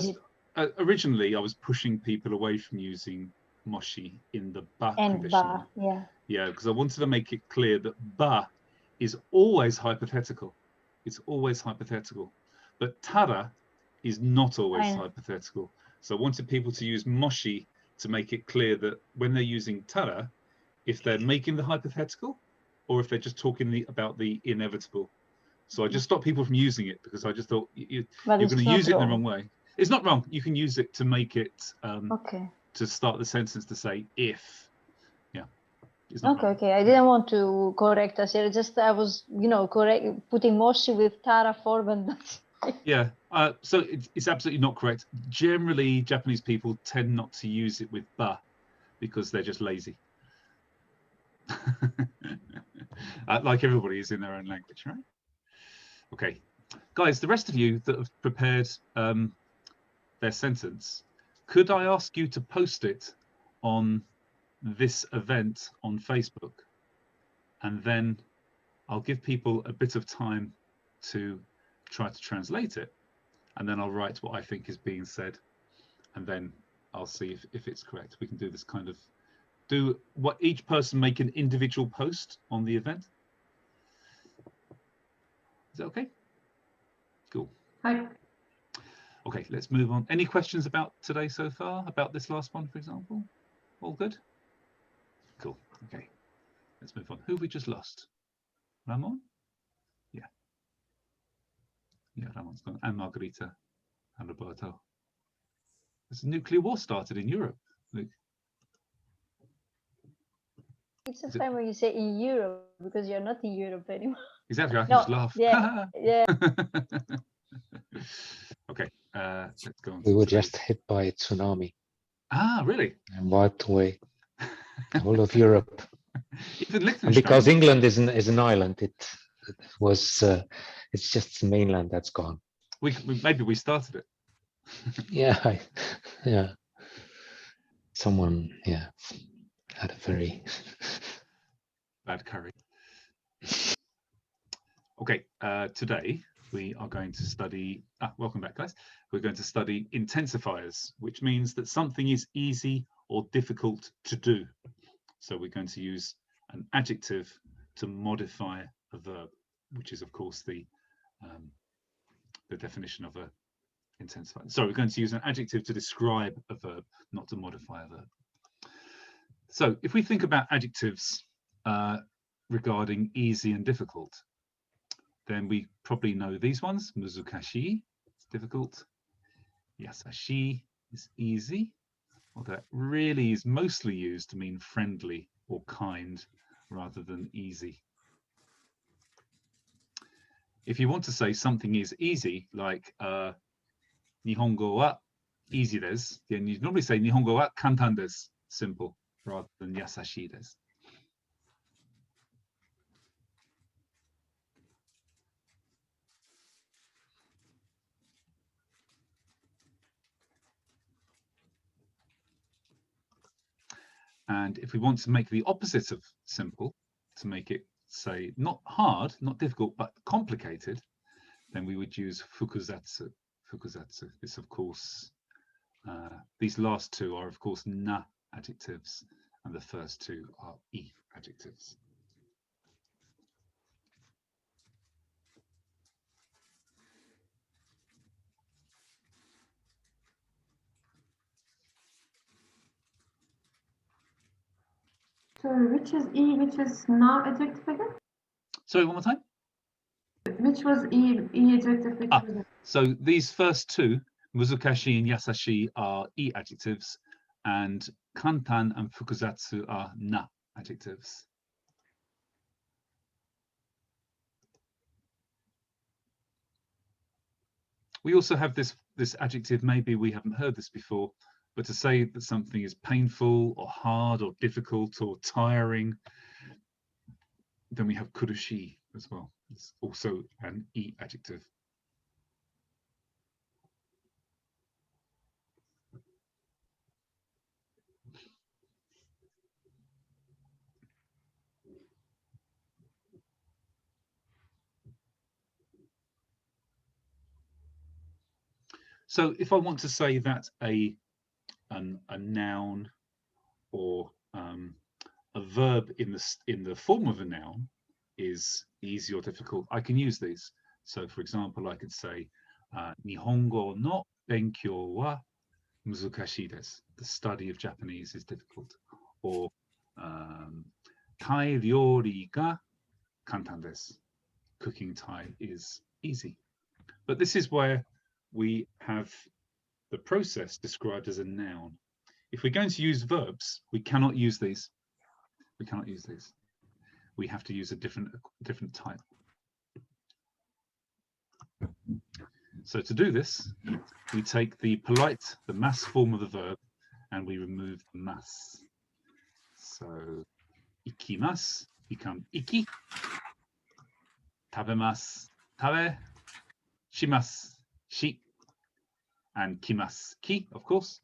originally I was pushing people away from using moshi in the ba conditional. Yeah. Yeah, because I wanted to make it clear that ba is always hypothetical. It's always hypothetical. But tara is not always hypothetical. So I wanted people to use moshi to make it clear that when they're using tara, if they're making the hypothetical or if they're just talking about the inevitable. So I just stopped people from using it because I just thought you're going to use it in the wrong way. It's not wrong. You can use it to make it to start the sentence to say if. Yeah. Okay. I didn't want to correct us here. Just I was, putting moshi with tara form and that's. Yeah. So it's absolutely not correct. Generally, Japanese people tend not to use it with ba because they're just lazy. Like everybody is in their own language, right? Okay, guys, the rest of you that have prepared their sentence, could I ask you to post it on this event on Facebook? And then I'll give people a bit of time to try to translate it. And then I'll write what I think is being said. And then I'll see if it's correct. We can do this kind of, each person make an individual post on the event. Is that okay? Cool. Hi. Okay, let's move on. Any questions about today so far? About this last one, for example? All good? Cool. Okay, let's move on. Who have we just lost? Ramon? Yeah. Yeah, Ramon's gone. And Margarita and Roberto. There's a nuclear war started in Europe. Luke. It's a time when you say in Europe because you're not in Europe anymore. Exactly, I can just laugh. Yeah, yeah. Okay, let's go on. We were just hit by a tsunami. Ah, really? And wiped away the whole of Europe. And because England is an island, it's just the mainland that's gone. Maybe we started it. Yeah, yeah. Someone, yeah, had a very bad curry. Okay, today we are going to study, welcome back guys, we're going to study intensifiers, which means that something is easy or difficult to do. So we're going to use an adjective to modify a verb, which is of course the definition of a intensifier. So we're going to use an adjective to describe a verb, not to modify a verb. So if we think about adjectives regarding easy and difficult, then we probably know these ones. Muzukashi, it's difficult. Yasashi is easy. Well, that really is mostly used to mean friendly or kind rather than easy. If you want to say something is easy, like Nihongo wa easy desu, then you normally say Nihongo wa kantan desu, simple, rather than yasashi desu. And if we want to make the opposite of simple, to make it say not hard, not difficult, but complicated, then we would use fukuzatsu. Fukuzatsu is, of course, these last two are, of course, na adjectives, and the first two are I adjectives. So which is E, which is na adjective again? Sorry, one more time. Which was E adjective, which was it? So these first two, muzukashi and yasashi, are I adjectives, and kantan and fukuzatsu are na adjectives. We also have this adjective, maybe we haven't heard this before, but to say that something is painful or hard or difficult or tiring, then we have kurushi as well. It's also an I adjective. So if I want to say that a noun or a verb in the form of a noun is easy or difficult, I can use these. So for example, I could say Nihongo no benkyou wa muzukashii desu. The study of Japanese is difficult. Or Tai ryori ga kantan desu. Cooking Thai is easy. But this is where we have the process described as a noun. If we're going to use verbs, we cannot use these. We cannot use these. We have to use a different type. So to do this, we take the polite, the mass form of the verb, and we remove the mas. So ikimasu become iki. Tabemasu, tabe. Shimasu, shi. And kimasu, ki, of course.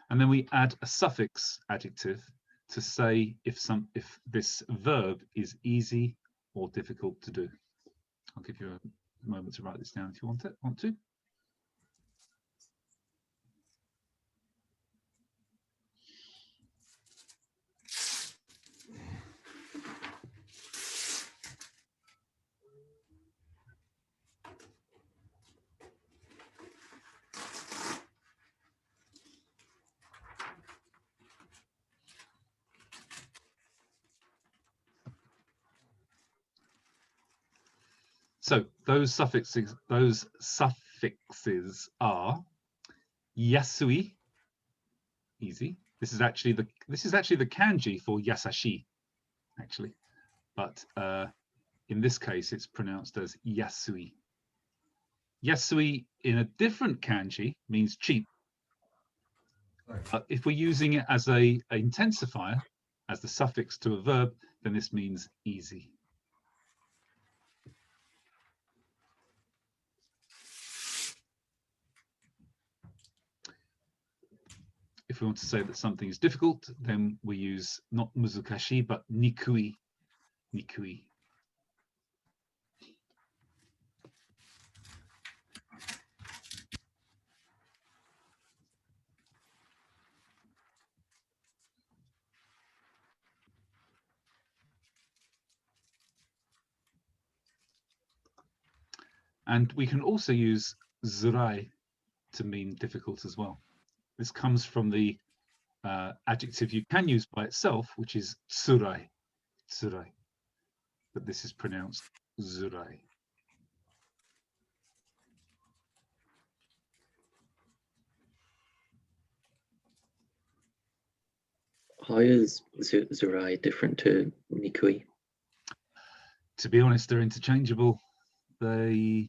And then we add a suffix adjective to say if this verb is easy or difficult to do. I'll give you a moment to write this down if you want to. So those suffixes are yasui, easy. This is actually the kanji for yasashi, actually, but in this case it's pronounced as yasui. Yasui in a different kanji means cheap. But if we're using it as a intensifier, as the suffix to a verb, then this means easy. If we want to say that something is difficult, then we use not muzukashi, but nikui. Nikui. And we can also use zurai to mean difficult as well. This comes from the adjective you can use by itself, which is tsurai, tsurai. But this is pronounced zurai. How is zurai different to nikui? To be honest, they're interchangeable. You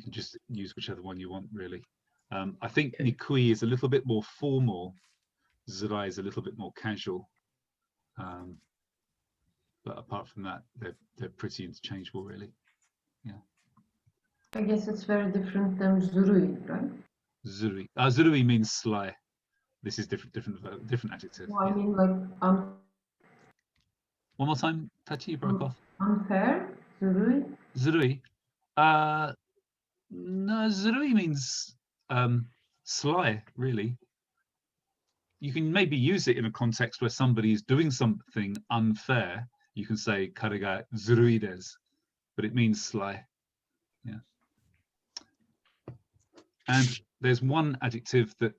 can just use whichever one you want, really. I think nikui is a little bit more formal. Zurai is a little bit more casual. But apart from that, they're pretty interchangeable, really. Yeah. I guess it's very different than zurui, right? Zurui. Zurui means sly. This is different adjective. No, I Yeah. mean like One more time, Tachi, you broke off. Unfair, zurui. Zurui. No, zurui means sly, really. You can maybe use it in a context where somebody is doing something unfair. You can say kare ga zurui desu, but it means sly. Yeah. And there's one adjective that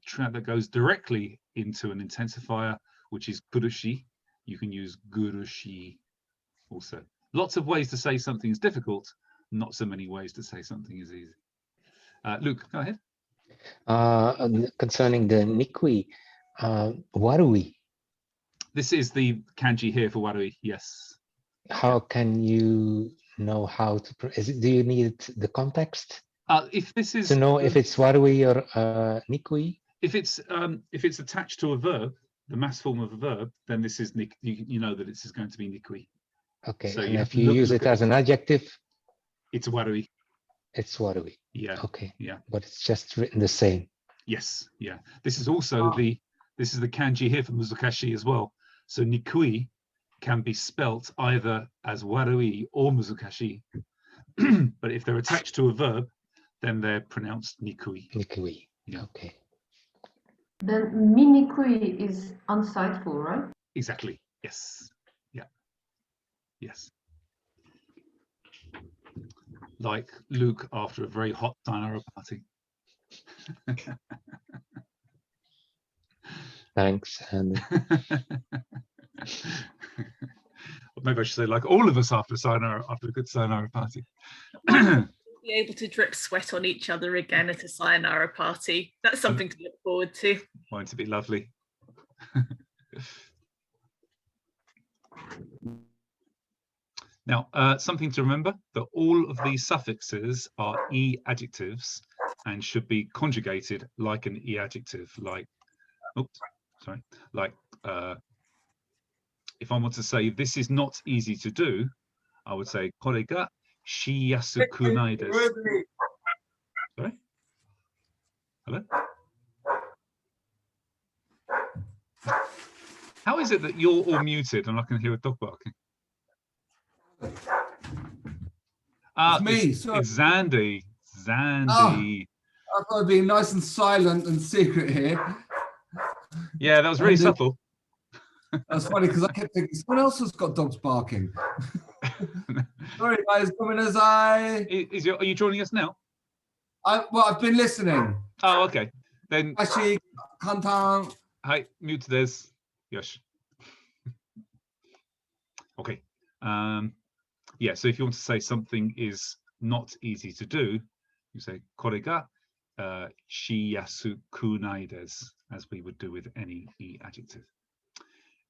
goes directly into an intensifier, which is kurushi. You can use gurushi also. Lots of ways to say something is difficult, not so many ways to say something is easy. Luke, go ahead. Concerning the nikui, warui. This is the kanji here for warui, yes. How can you know how to, do you need the context? If this is to know if it's warui or nikui? If it's attached to a verb, the mass form of a verb, then this is you know that this is going to be nikui. Okay, so and you if you use it as an adjective, it's warui. It's warui. Yeah. Okay. Yeah. But it's just written the same. Yes. Yeah. This is also the kanji here for muzukashi as well. So nikui can be spelt either as warui or muzukashi, but if they're attached to a verb, then they're pronounced nikui. Nikui. Yeah. Okay. Then minikui is unsightful, right? Exactly. Yes. Yeah. Yes. Like Luke after a very hot sayonara party. Thanks, Andy. Maybe I should say like all of us after a good sayonara party. Be able to drip sweat on each other again at a sayonara party. That's something to look forward to. Won't it be lovely? Now, something to remember, that all of these suffixes are E adjectives and should be conjugated like an E adjective, like, oops, sorry, like, if I want to say this is not easy to do, I would say, kore ga shiyasu nai desu. Sorry? Hello? How is it that you're all muted and I can hear a dog barking? It's me. It's Zandy. Zandy. I thought I'd be nice and silent and secret here. Yeah, that was really subtle. That's funny because I kept thinking someone else has got dogs barking. Sorry, guys. Are you joining us now? I've been listening. Oh, okay. Then. Actually, kantan. Hi, mute this. Yes. Okay. Yeah, so if you want to say something is not easy to do, you say kore ga shiyasu kunai desu, as we would do with any E adjective.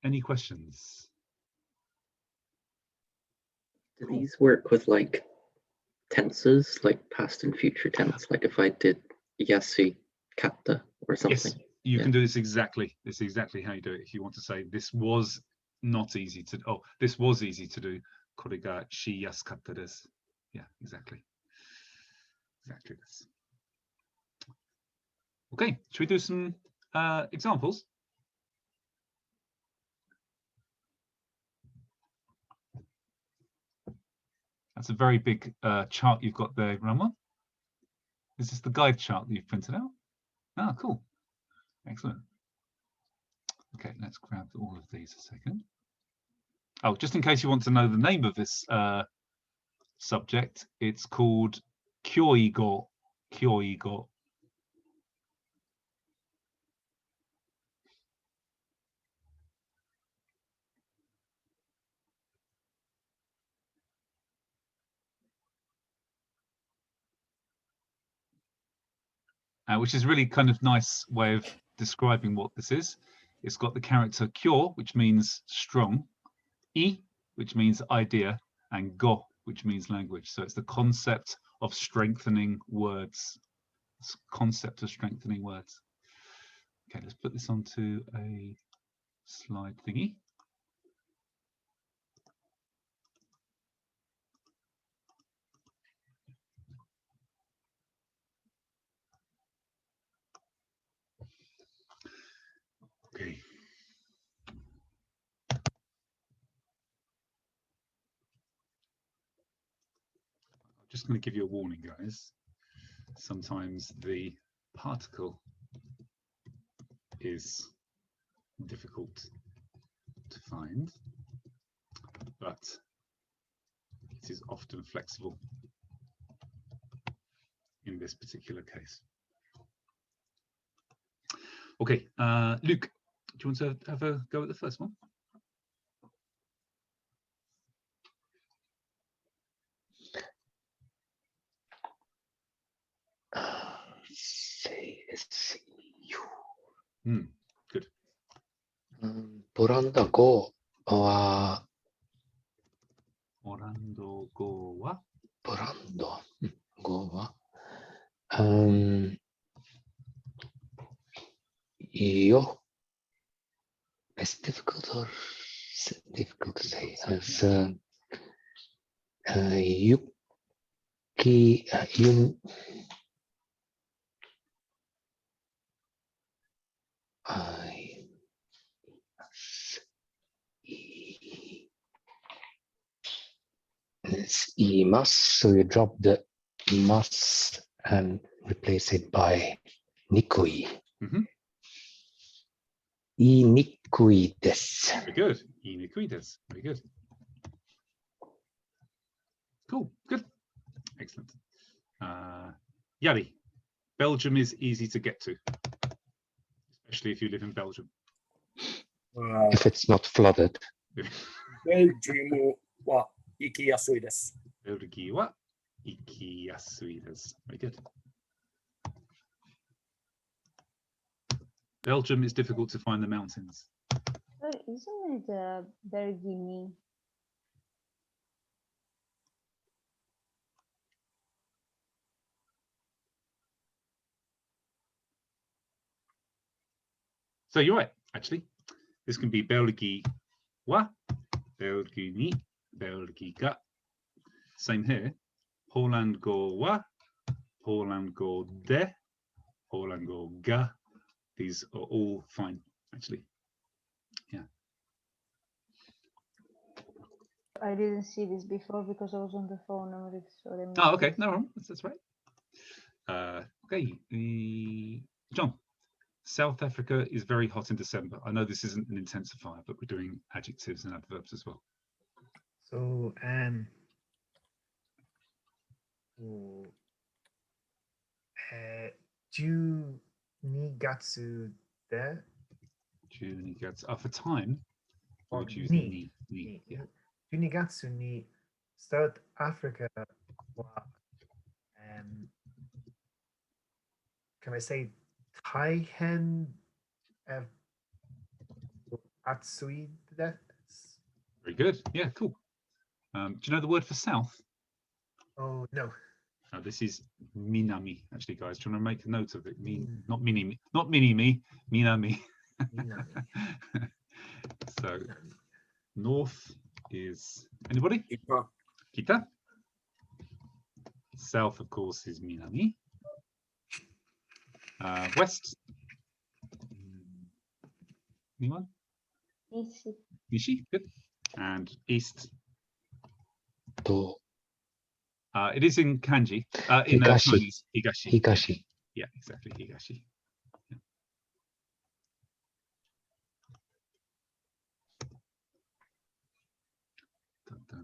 Any questions? Do these work with like tenses, like past and future tense? Like if I did yasu katta or something? Yes, you can do this exactly. This is exactly how you do it. If you want to say this was not easy to, this was easy to do. Kore ga shiyasukatta desu. Yeah, exactly. Exactly this. Okay, should we do some examples? That's a very big chart you've got there, Rama. Is this the guide chart that you've printed out? Ah, cool. Excellent. Okay, let's grab all of these a second. Oh, just in case you want to know the name of this subject, it's called Kyoigo. Kyoigo. Which is really kind of nice way of describing what this is. It's got the character kyo, which means strong, I, which means idea, and go, which means language. So it's the concept of strengthening words. It's concept of strengthening words. Okay, let's put this onto a slide thingy. Okay. just going to give you a warning, guys. Sometimes the particle is difficult to find, but it is often flexible in this particular case. Okay, Luke, do you want to have a go at the first one? Good. ブランド語は、オランド語は、ブランド語は、よ、it's difficult or difficult to say. As must, so you drop the must and replace it by nikui. Inikui desu. Very good. Inikui desu. Very good. Cool. Good. Excellent. Yari, Belgium is easy to get to, especially if you live in Belgium. If it's not flooded. Belgium wa ikiyasui desu. Belgium wa ikiyasui desu. Very good. Belgium is difficult to find the mountains. Isn't it Bergini? So you're right, actually. This can be Belgi wa, Belgi ni, Belgi ga. Same here. Poland go wa, Poland go de, Poland go ga. These are all fine, actually. Yeah. I didn't see this before because I was on the phone. I'm really sorry. Oh, okay. No problem. That's right. Okay. John, South Africa is very hot in December. I know this isn't an intensifier, but we're doing adjectives and adverbs as well. So, Junigatsu de. Junigatsu. For time, Or would use ni. Yeah. Junigatsu ni South Africa wa, can I say taihen atsui desu? Very good. Yeah, cool. Do you know the word for south? Oh, no. This is minami, actually, guys. Do you want to make a note of it? Not mini-me, not mini-me, minami. So, north is, anybody? Kita. South, of course, is minami. West. Anyone? Nishi. Nishi, good. And east. To. It is in kanji. In Higashi. Chinese, higashi. Higashi. Yeah, exactly, higashi. Yeah.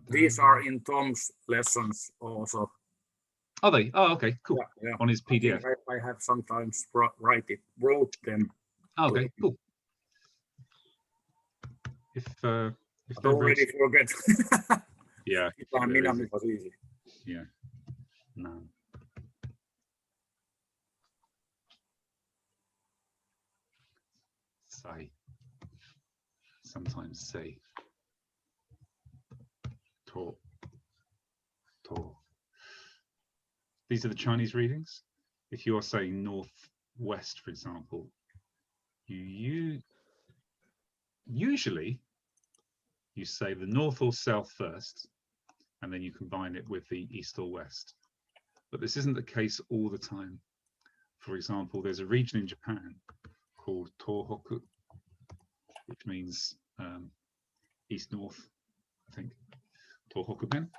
These are in Tom's lessons also. Are they? Oh, okay, cool. Yeah. On his PDF. I have sometimes wrote them. Oh, okay, cool. If I already forget. Yeah. Minami was easy. Yeah. No. Say. Sometimes say. To. To. These are the Chinese readings. If you are saying northwest, for example, usually you say the north or south first, and then you combine it with the east or west. But this isn't the case all the time. For example, there's a region in Japan called Tohoku, which means east-north, I think. Tohoku-ben.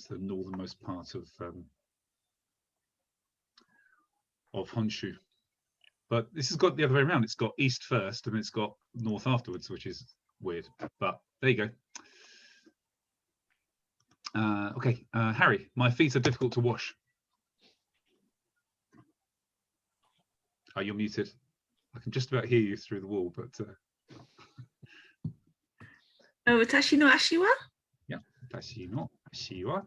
It's the northernmost part of Honshu. But this has got the other way around. It's got east first and it's got north afterwards, which is weird. But there you go. Okay, Harry, my feet are difficult to wash. Oh, you're muted. I can just about hear you through the wall, but... Oh, Watashi no ashi wa? Yeah, Watashi no ashi wa.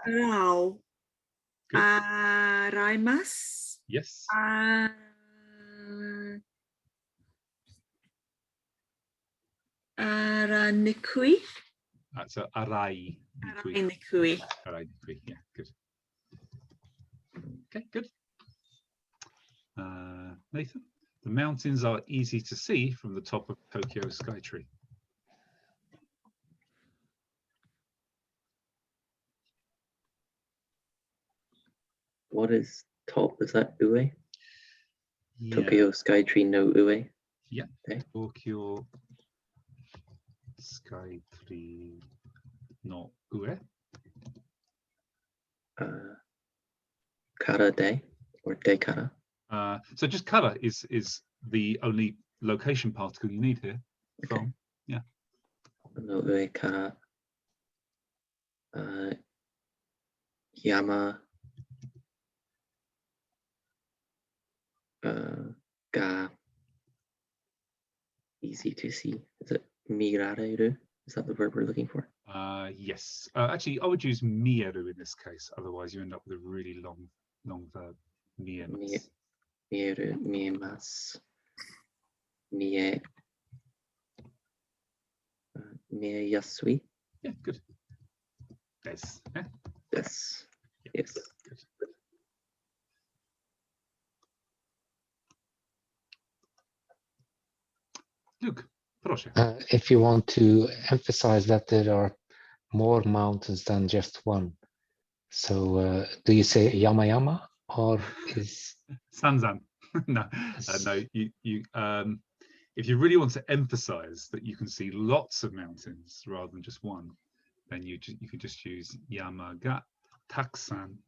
Arao. Araimasu. Yes. Aranikui. So arai nikui. Aranikui. Arai nikui. Yeah, good. Okay, good. Nathan, the mountains are easy to see from the top of Tokyo Skytree. What is top? Is that Ue? Yeah. Tokyo Skytree no Ue? Yeah. Okay. Tokyo Skytree no Ue. Kara de or de kara? So just kara is the only location particle you need here. Okay. From, yeah. No Ue kara. Yama. Ga. Easy to see. Is it mirareru? Is that the verb we're looking for? Yes. Actually, I would use mieru in this case. Otherwise, you end up with a really long verb. Miemasu. Mieru, miemasu. Mie. Mieyasui. Yeah, good. Des. Yeah. Yes. Yes. Good. Luke, proszę. If you want to emphasize that there are more mountains than just one, so do you say yama yama or is Sanzan? No, no. You if you really want to emphasize that you can see lots of mountains rather than just one, then you could just use yama ga takusan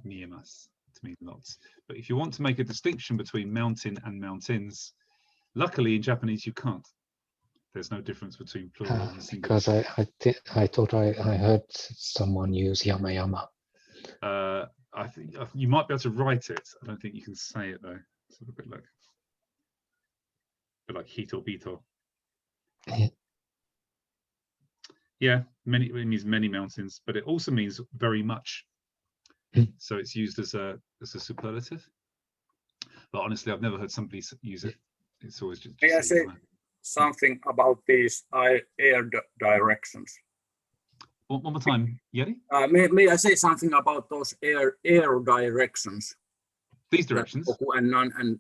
miemasu to mean lots. But if you want to make a distinction between mountain and mountains, luckily in Japanese you can't. There's no difference between plural and singular. because I thought I heard someone use yama yama. I think you might be able to write it. I don't think you can say it though. It's a bit like hito bito. Yeah. Yeah, it means many mountains, but it also means very much. So it's used as a superlative. But honestly, I've never heard somebody use it. It's always just. May I say something about these air directions? One more time, Yeri? May I say something about those air directions? These directions? And